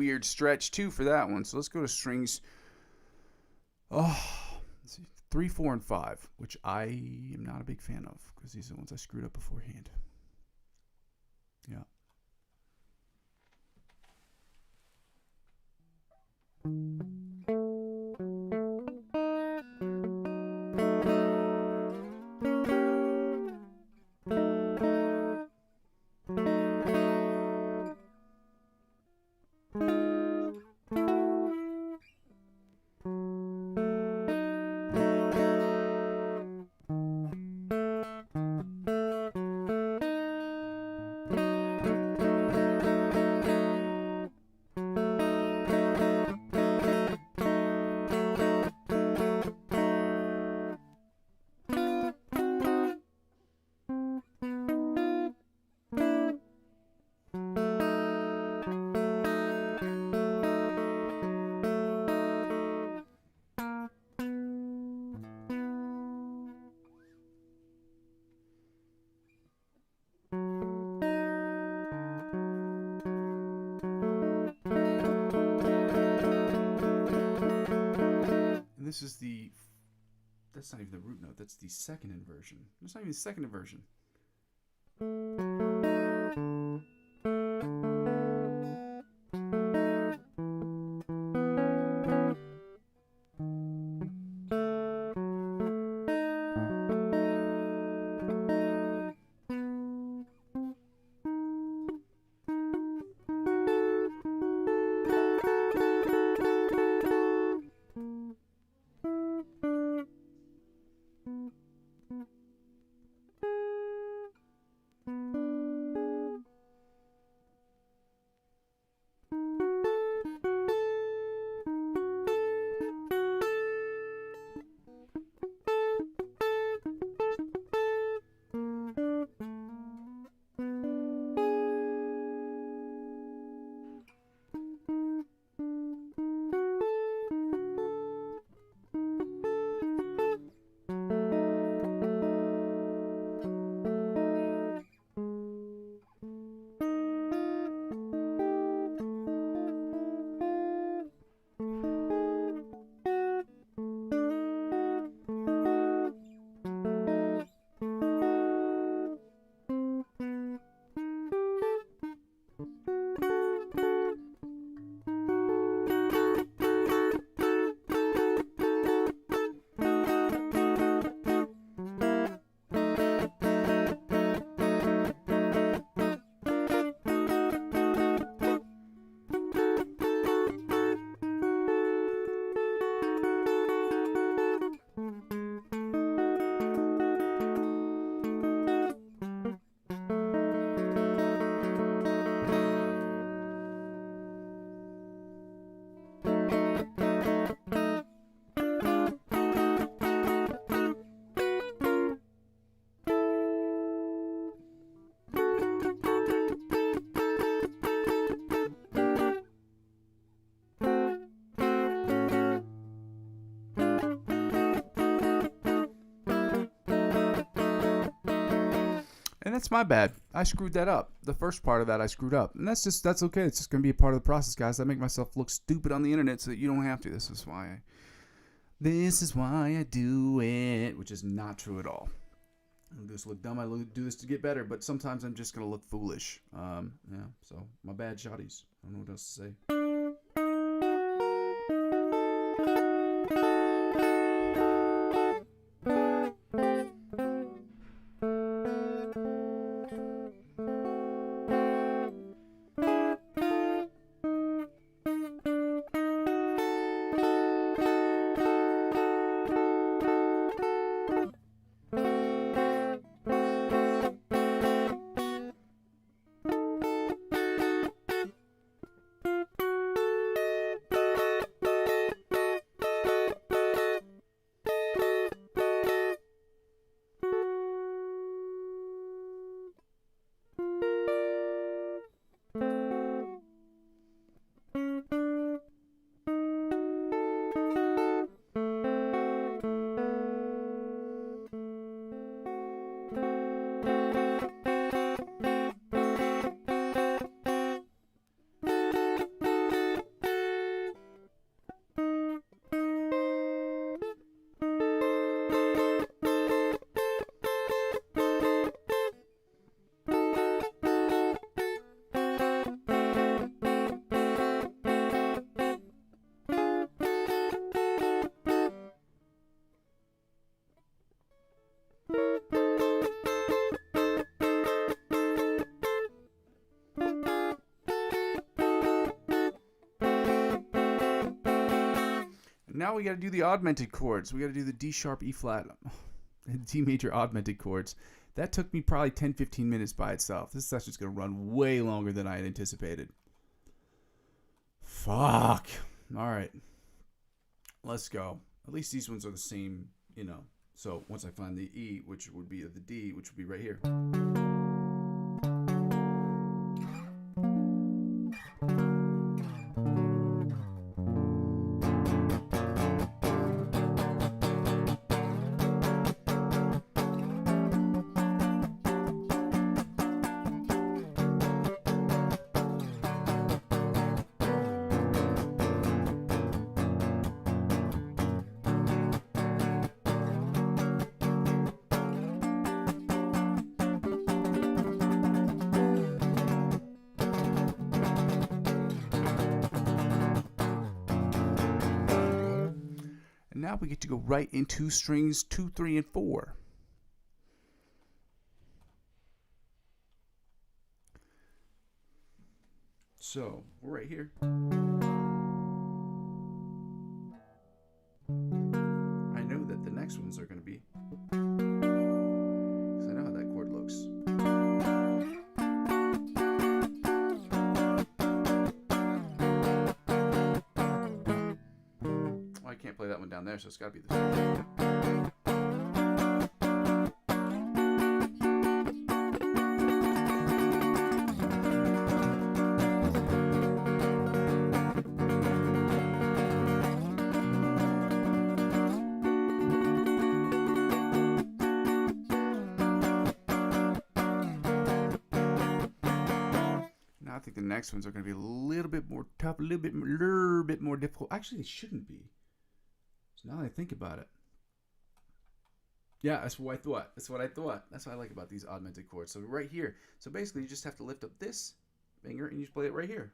weird stretch too for that one. So let's go to strings. Oh, let's see, 3, 4, and 5, which I am not a big fan of because these are the ones I screwed up beforehand. Yeah. This is that's not even the root note, that's the second inversion. That's not even the second inversion. And that's my bad. I screwed that up. The first part of that I screwed up. And that's okay. It's just going to be a part of the process, guys. I make myself look stupid on the internet so that you don't have to. This is why I do it, which is not true at all. I do this to look dumb. I do this to get better, but sometimes I'm just going to look foolish. Yeah, so my bad, shotties. I don't know what else to say. now we got to do the augmented chords. We got to do the D sharp, E flat, and D major augmented chords. That took me probably 10, 15 minutes by itself. This session's going to run way longer than I had anticipated. Fuck. All right. Let's go. At least these ones are the same, you know. So once I find the E, which would be the D, which would be right here. Now we get to go right into strings 2, 3, and 4. So we're right here. I know that the next ones are going to be, because I know how that chord looks. I can't play that one down there, so it's got to be this. Now I think the next ones are going to be a little bit more tough, a little bit more difficult. Actually, they shouldn't be. So now that I think about it. Yeah, that's what I thought. That's what I thought. That's what I like about these augmented chords. So right here. So basically, you just have to lift up this finger and you just play it right here.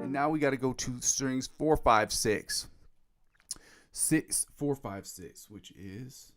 Now we got to go to strings 4, 5, 6. 6, 4, 5, 6, which is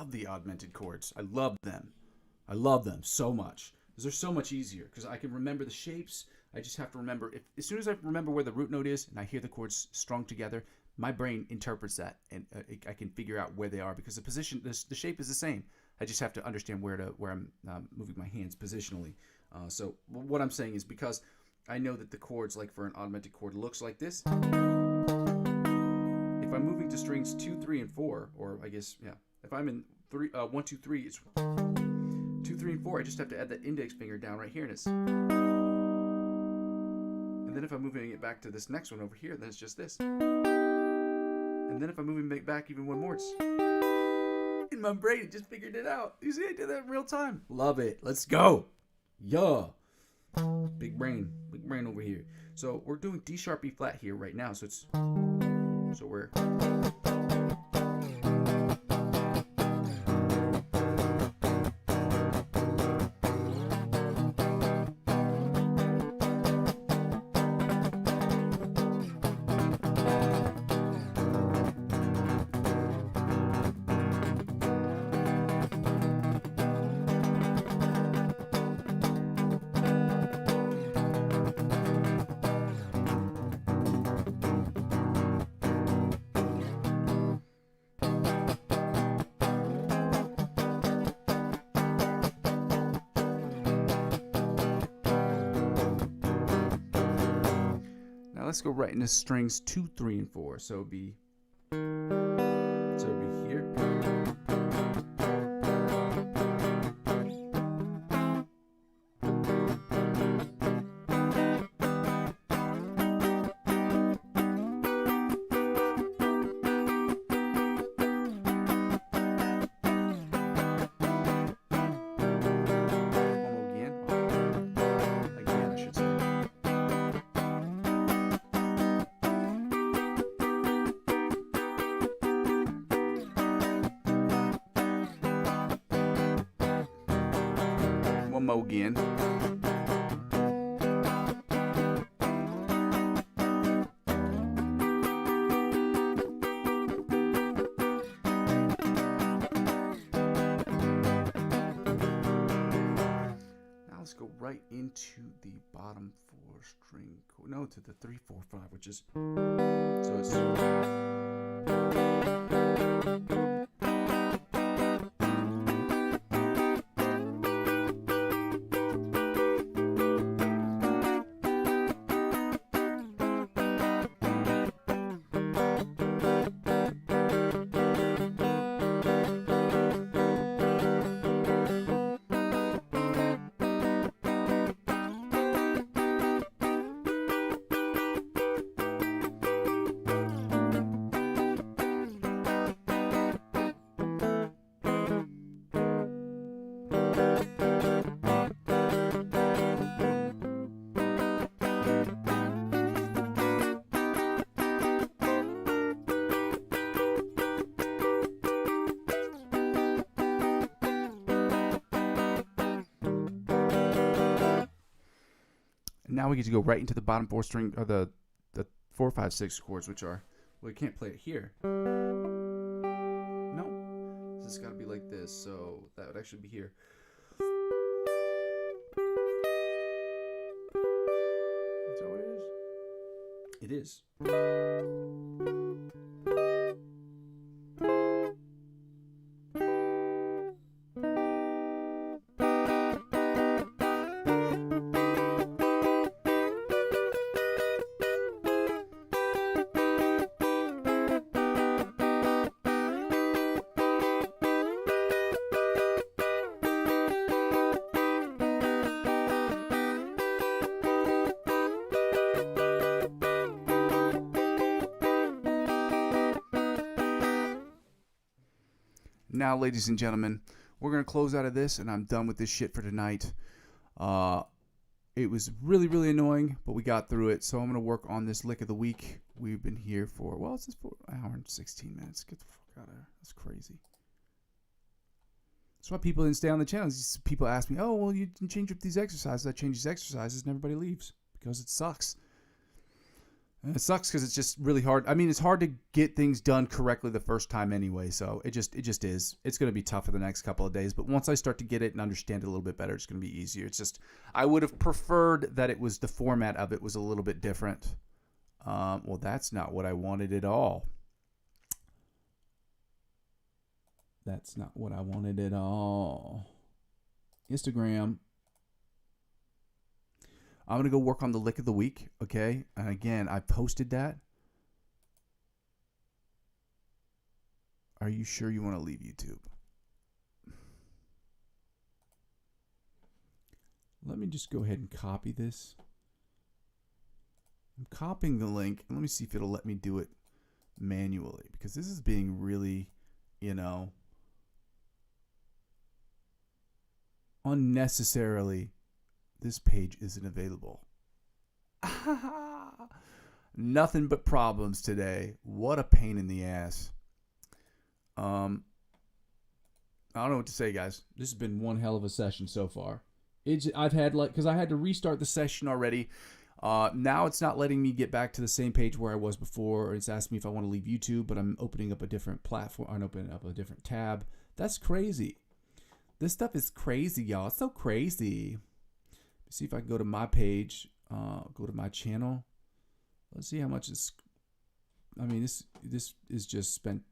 the augmented chords. I love them. I love them so much because they're so much easier because I can remember the shapes. I just have to remember as soon as I remember where the root note is and I hear the chords strung together, my brain interprets that and I can figure out where they are because the position, the shape is the same. I just have to understand where I'm moving my hands positionally. So what I'm saying is because I know that the chords, like for an augmented chord, looks like this. If I'm moving to strings 2, 3, and 4, or I guess if I'm in 1, 2, 3, it's 2, 3, and 4. I just have to add that index finger down right here, and it's. And then if I'm moving it back to this next one over here, then it's just this. And then if I'm moving it back even one more, it's. In my brain, it just figured it out. You see, I did that in real time. Love it. Let's go. Yeah. Big brain over here. So we're doing D sharp E flat here right now. So we're. let's go right into strings 2, 3, and 4. So it'd be here. One more again. Now let's go right into the bottom 4 string chord. No, to the 3, 4, 5, which is so it's. Now we get to go right into the bottom 4 string, or the 4, 5, 6 chords, which are, well, you can't play it here. No, this has got to be like this, so that would actually be here. Is that what it is? It is. Now, ladies and gentlemen, we're going to close out of this, and I'm done with this shit for tonight. It was really, really annoying, but we got through it, so I'm going to work on this lick of the week. We've been here for, well, it's just 1 hour and 16 minutes. Get the fuck out of there. That's crazy. That's why people didn't stay on the channel. People ask me, oh, well, you didn't change up these exercises. I changed these exercises, and everybody leaves because it sucks. And it sucks because it's just really hard. I mean, it's hard to get things done correctly the first time anyway. So it just is. It's going to be tough for the next couple of days. But once I start to get it and understand it a little bit better, it's going to be easier. It's just, I would have preferred that it was, the format of it was a little bit different. Well, that's not what I wanted at all. That's not what I wanted at all. Instagram. I'm going to go work on the lick of the week, okay? And again, I posted that. Are you sure you want to leave YouTube? Let me just go ahead and copy this. I'm copying the link. And let me see if it'll let me do it manually. Because this is being really, unnecessarily, this page isn't available. Nothing but problems today. What a pain in the ass. I don't know what to say, guys. This has been one hell of a session so far. I've had because I had to restart the session already. Now it's not letting me get back to the same page where I was before. It's asking me if I want to leave YouTube, but I'm opening up a different platform. I'm opening up a different tab. That's crazy. This stuff is crazy, y'all. It's so crazy. See if I can go to my page, go to my channel. Let's see how much is. I mean, this is just spent.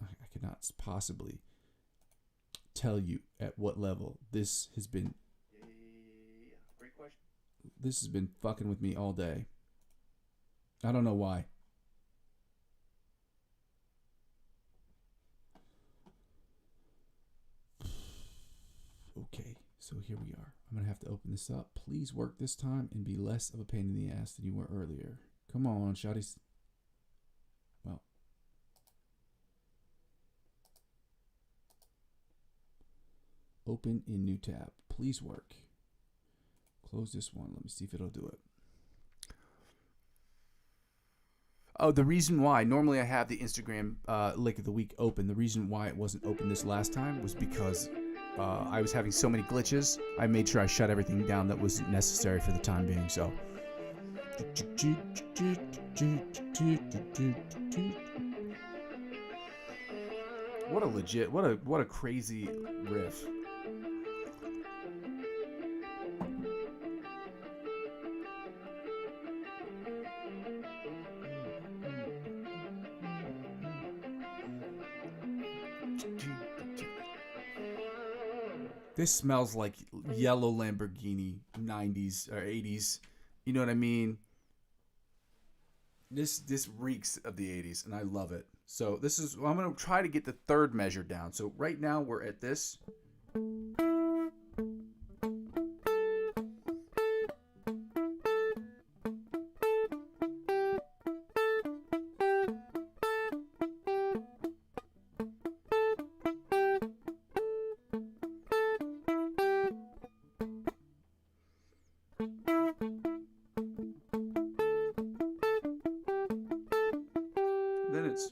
I cannot possibly tell you at what level this has been. Yeah, great question. This has been fucking with me all day. I don't know why. Okay, so here we are. I'm going to have to open this up. Please work this time and be less of a pain in the ass than you were earlier. Come on, shawties. Well. Open in new tab. Please work. Close this one. Let me see if it'll do it. Oh, the reason why, normally I have the Instagram lick of the week open. The reason why it wasn't open this last time was because I was having so many glitches. I made sure I shut everything down that was necessary for the time being, so. What a crazy riff. This smells like yellow Lamborghini 90s or 80s. You know what I mean? This reeks of the 80s, and I love it. So this is, I'm going to try to get the third measure down. So right now we're at this. Then it's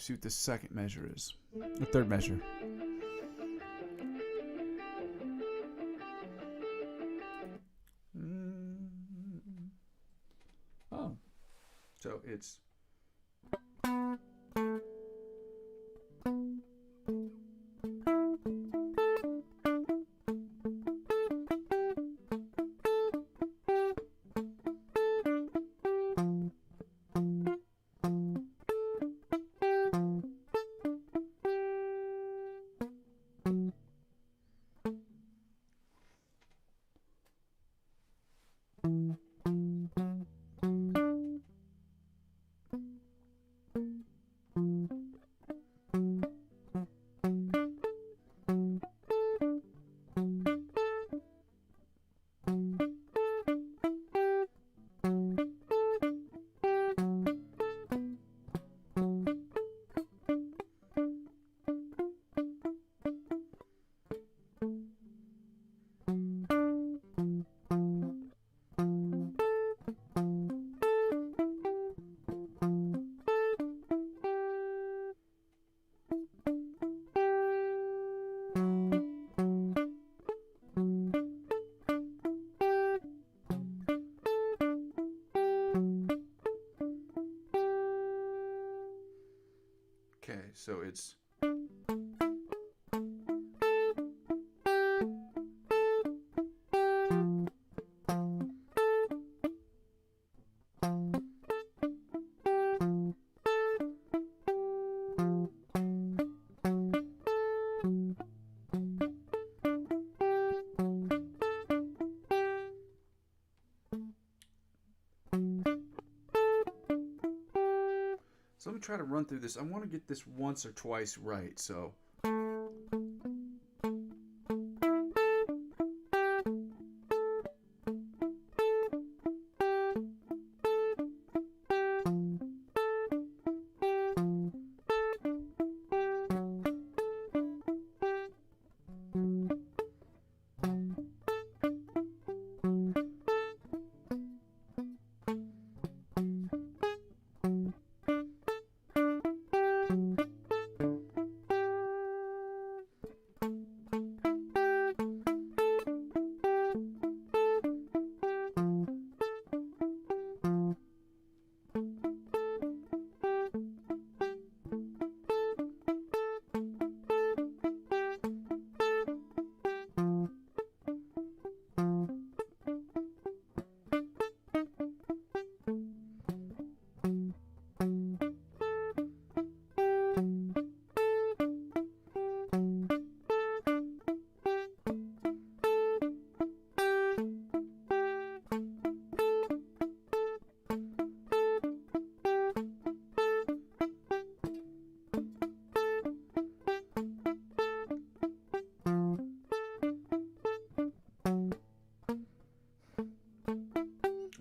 see what the second measure is. The third measure. Oh. So it's okay, so it's So let me try to run through this. I want to get this once or twice right, so.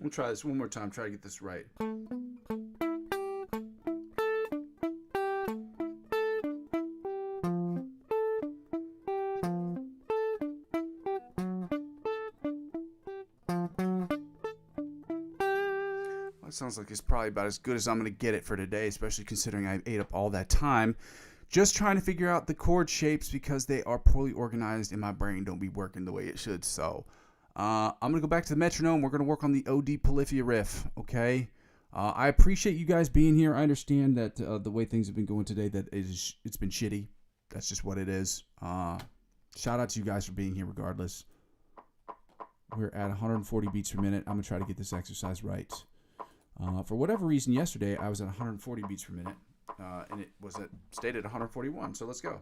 We'll try this one more time. Try to get this right. That sounds like it's probably about as good as I'm going to get it for today, especially considering I ate up all that time just trying to figure out the chord shapes because they are poorly organized and my brain don't be working the way it should. So I'm going to go back to the metronome. We're going to work on the OD Polyphia riff, okay? I appreciate you guys being here. I understand that the way things have been going today, it's been shitty. That's just what it is. Shout out to you guys for being here regardless. We're at 140 beats per minute. I'm going to try to get this exercise right. For whatever reason, yesterday I was at 140 beats per minute, and it was stayed at 141. So let's go.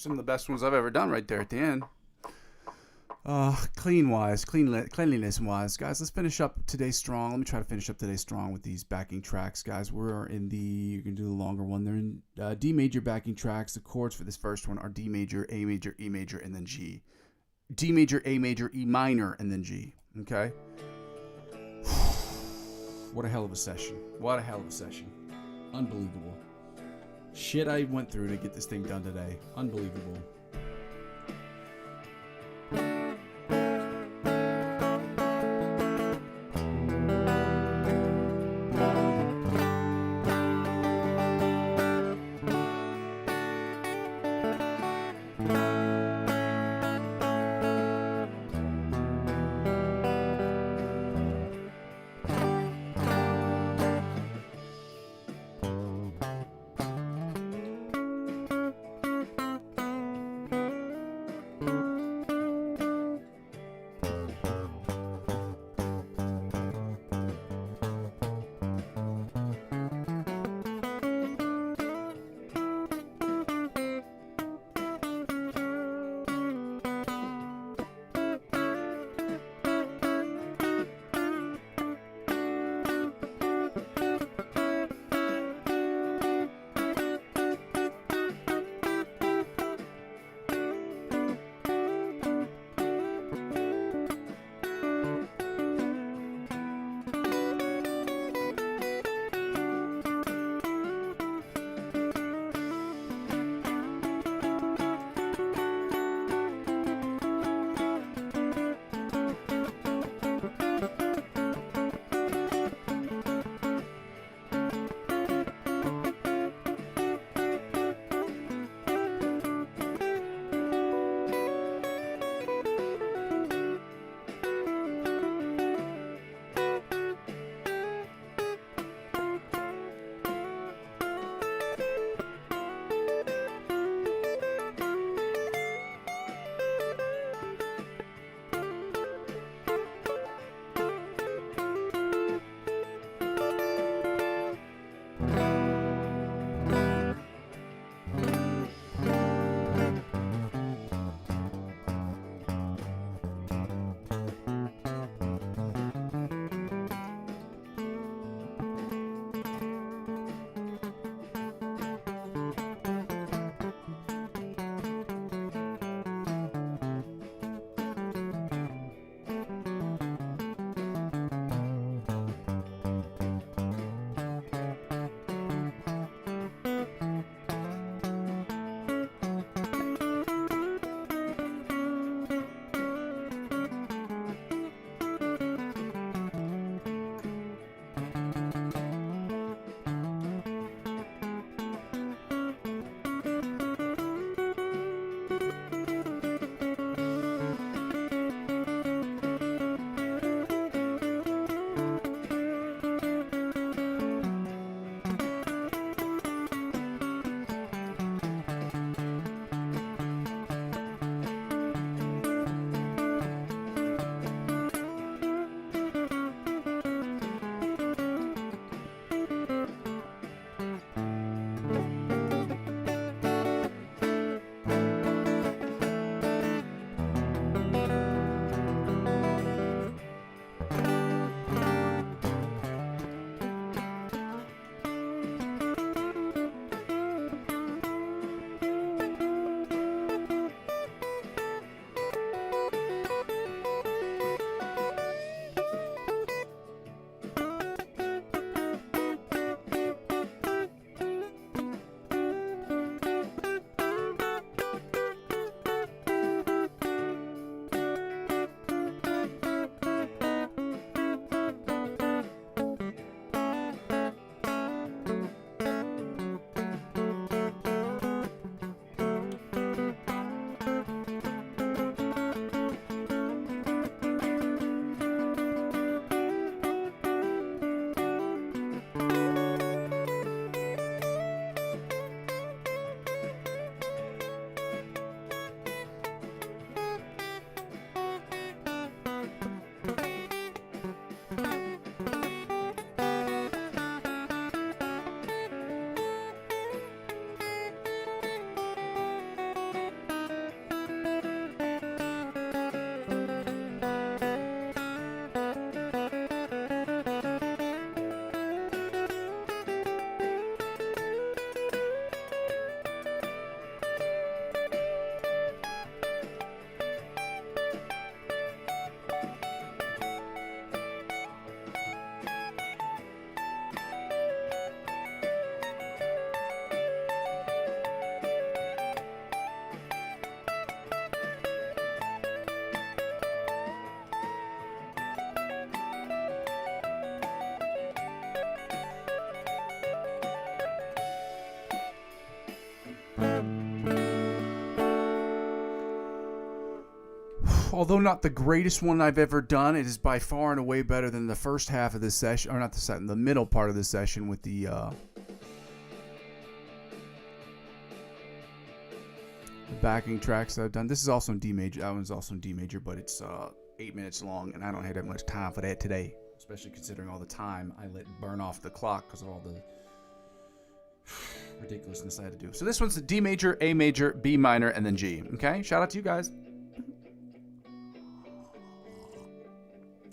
some of the best ones I've ever done right there at the end. Cleanliness wise, guys, let's finish up today strong. Let me try to finish up today strong with these backing tracks, guys. You're going to do the longer one. They're in D major backing tracks. The chords for this first one are D major, A major, E major, and then G. D major, A major, E minor, and then G. Okay? What a hell of a session. What a hell of a session. Unbelievable. Shit I went through to get this thing done today. Unbelievable. although not the greatest one I've ever done, it is by far and away better than the first half of this session, or not the second, the middle part of this session with the backing tracks that I've done. This is also in D major. That one's also in D major, but it's 8 minutes long, and I don't have that much time for that today, especially considering all the time I let burn off the clock because of all the ridiculousness I had to do. So this one's the D major, A major, B minor, and then G. Okay? Shout out to you guys.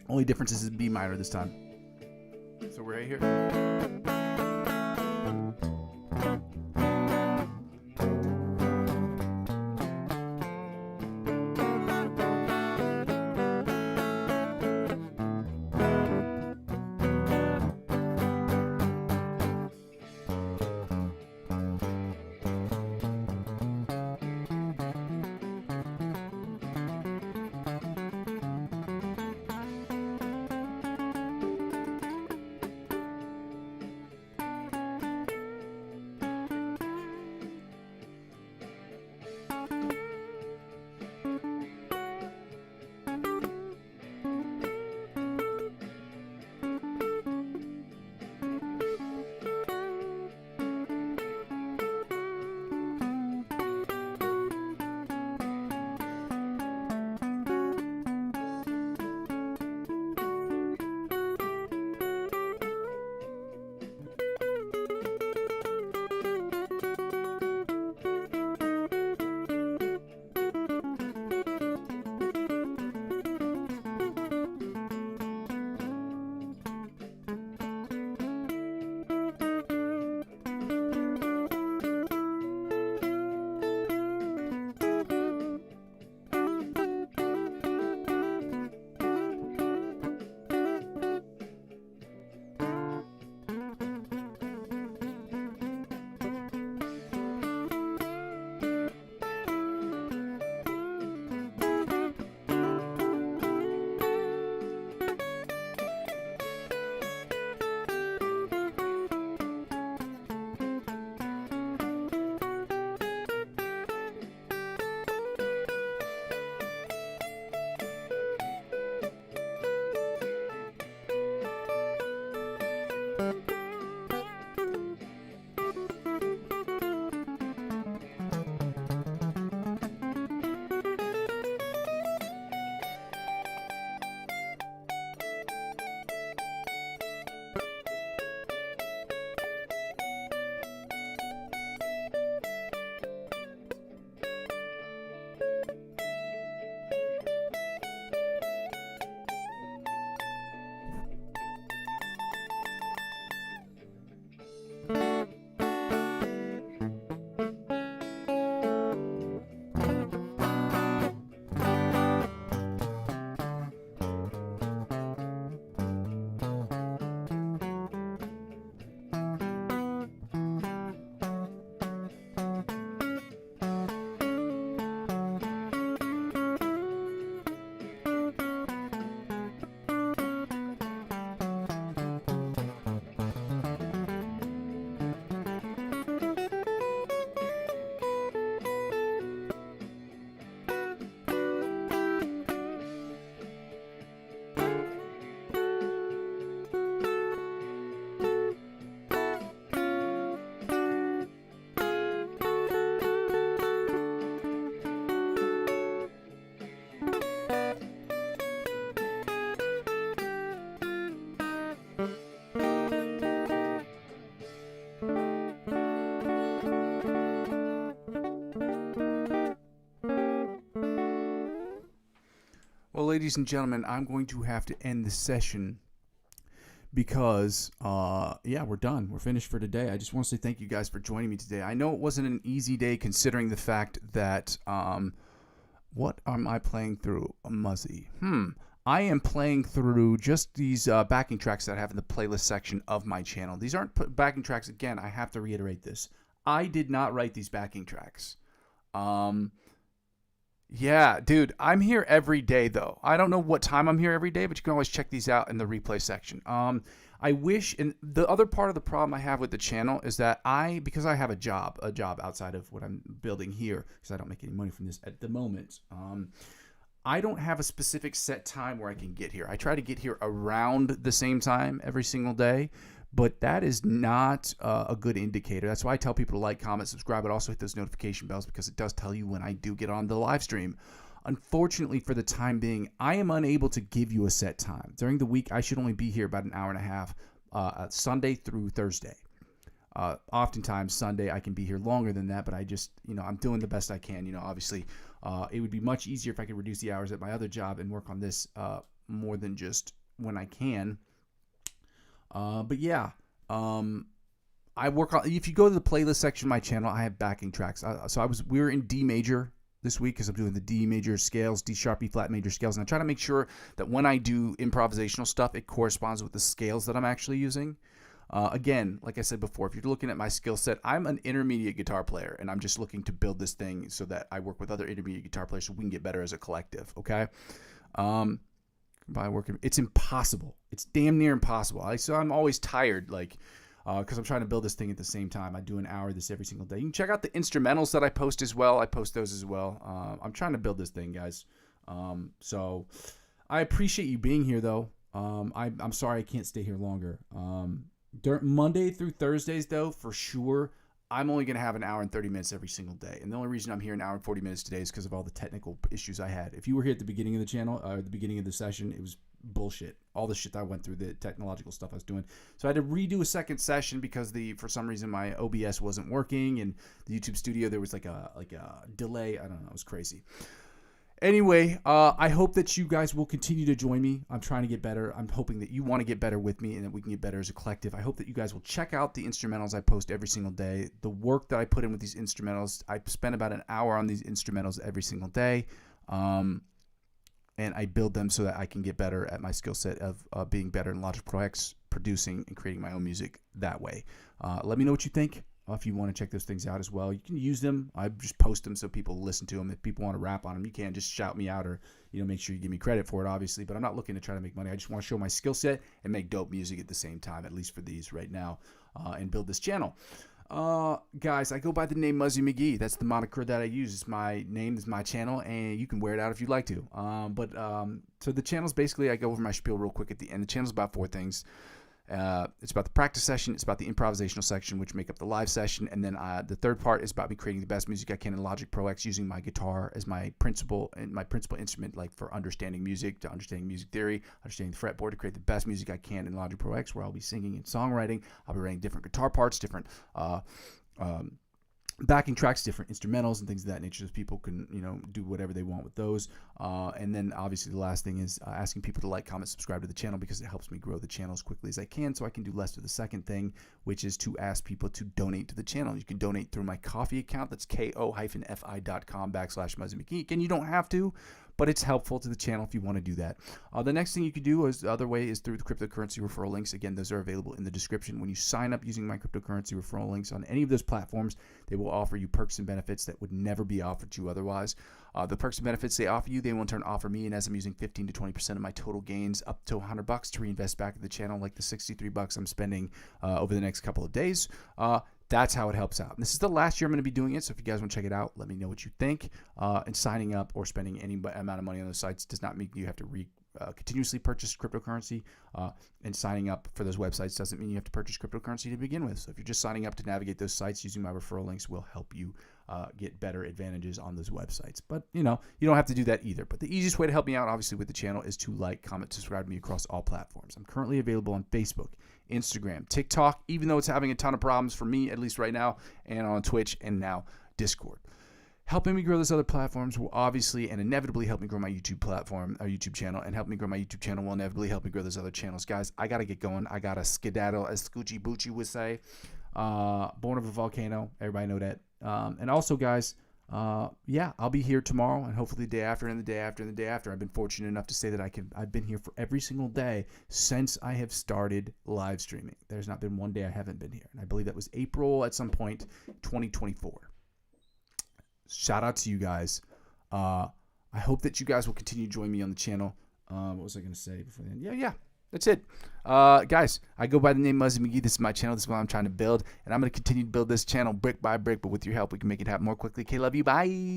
Only difference is B minor this time. So we're right here. Well, ladies and gentlemen, I'm going to have to end the session because, we're done. We're finished for today. I just want to say thank you guys for joining me today. I know it wasn't an easy day considering the fact that, what am I playing through? Muzzy. I am playing through just these backing tracks that I have in the playlist section of my channel. These aren't backing tracks. Again, I have to reiterate this. I did not write these backing tracks. Yeah, dude, I'm here every day, though. I don't know what time I'm here every day, but you can always check these out in the replay section. I wish, and the other part of the problem I have with the channel is that because I have a job outside of what I'm building here, because I don't make any money from this at the moment, I don't have a specific set time where I can get here. I try to get here around the same time every single day, but that is not a good indicator. That's why I tell people to like, comment, subscribe, but also hit those notification bells because it does tell you when I do get on the live stream. Unfortunately, for the time being, I am unable to give you a set time. During the week, I should only be here about an hour and a half, Sunday through Thursday. Oftentimes Sunday I can be here longer than that, but I just, I'm doing the best I can. Obviously, it would be much easier if I could reduce the hours at my other job and work on this more than just when I can. But yeah, I work on. If you go to the playlist section of my channel, I have backing tracks. We were in D major this week because I'm doing the D major scales, D sharp, E flat major scales, and I try to make sure that when I do improvisational stuff, it corresponds with the scales that I'm actually using. Again, like I said before, if you're looking at my skill set, I'm an intermediate guitar player, and I'm just looking to build this thing so that I work with other intermediate guitar players so we can get better as a collective, okay? By working, it's impossible. It's damn near impossible. So I'm always tired, because I'm trying to build this thing at the same time. I do an hour of this every single day. You can check out the instrumentals that I post as well. I post those as well. I'm trying to build this thing, guys. So I appreciate you being here, though. I'm sorry I can't stay here longer. Monday through Thursdays, though, for sure, I'm only going to have an hour and 30 minutes every single day. And the only reason I'm here an hour and 40 minutes today is because of all the technical issues I had. If you were here at the beginning of the channel, or the beginning of the session, it was bullshit. All the shit that I went through, the technological stuff I was doing. So I had to redo a second session because for some reason my OBS wasn't working, and the YouTube studio, there was like a delay. I don't know. It was crazy. Anyway, I hope that you guys will continue to join me. I'm trying to get better. I'm hoping that you want to get better with me and that we can get better as a collective. I hope that you guys will check out the instrumentals I post every single day. The work that I put in with these instrumentals, I spend about an hour on these instrumentals every single day. And I build them so that I can get better at my skill set of being better in Logic Pro X, producing and creating my own music that way. Let me know what you think. If you want to check those things out as well, you can use them. I just post them so people listen to them. If people want to rap on them, you can just shout me out or make sure you give me credit for it, obviously. But I'm not looking to try to make money. I just want to show my skill set and make dope music at the same time, at least for these right now, and build this channel. Guys, I go by the name Muzzy McGee. That's the moniker that I use. It's my name, it's my channel, and you can wear it out if you'd like to. So the channel's basically, I go over my spiel real quick at the end. The channel's about 4 things. It's about the practice session, it's about the improvisational section, which make up the live session, and then the third part is about me creating the best music I can in Logic Pro X, using my guitar as my principal instrument, like for understanding music, to understanding music theory, understanding the fretboard, to create the best music I can in Logic Pro X, where I'll be singing and songwriting. I'll be writing different guitar parts, different backing tracks, different instrumentals, and things of that nature, so people can do whatever they want with those. And then obviously the last thing is asking people to like, comment, subscribe to the channel, because it helps me grow the channel as quickly as I can, so I can do less of the second thing, which is to ask people to donate to the channel. You can donate through my Ko-fi account. That's ko-fi.com/Muzzy McGee. Again, you don't have to, but it's helpful to the channel if you want to do that. The next thing you could do is the other way is through the cryptocurrency referral links. Again, those are available in the description. When you sign up using my cryptocurrency referral links on any of those platforms, they will offer you perks and benefits that would never be offered to you otherwise. The perks and benefits they offer you, they will in turn offer me, and as I'm using 15 to 20% of my total gains, up to $100 to reinvest back in the channel, like the $63 I'm spending over the next couple of days. That's how it helps out. And this is the last year I'm going to be doing it, so if you guys want to check it out, let me know what you think. And signing up or spending any amount of money on those sites does not mean you have to continuously purchase cryptocurrency, and signing up for those websites doesn't mean you have to purchase cryptocurrency to begin with. So if you're just signing up to navigate those sites, using my referral links will help you get better advantages on those websites. But you don't have to do that either. But the easiest way to help me out, obviously, with the channel is to like, comment, subscribe to me across all platforms. I'm currently available on Facebook, Instagram, TikTok, even though it's having a ton of problems for me, at least right now, and on Twitch, and now Discord. Helping me grow those other platforms will obviously and inevitably help me grow my YouTube platform, our YouTube channel, and help me grow my YouTube channel will inevitably help me grow those other channels. Guys, I got to get going. I got to skedaddle, as Scoochie Boochie would say. Born of a volcano. Everybody know that. And also, guys, I'll be here tomorrow and hopefully the day after and the day after and the day after. I've been fortunate enough to say that I've been here for every single day since I have started live streaming. There's not been one day I haven't been here. And I believe that was April at some point, 2024. Shout out to you guys. I hope that you guys will continue to join me on the channel. What was I going to say before the end? Yeah. That's it. Guys, I go by the name Muzzy McGee. This is my channel. This is what I'm trying to build. And I'm going to continue to build this channel brick by brick. But with your help, we can make it happen more quickly. Okay, love you. Bye.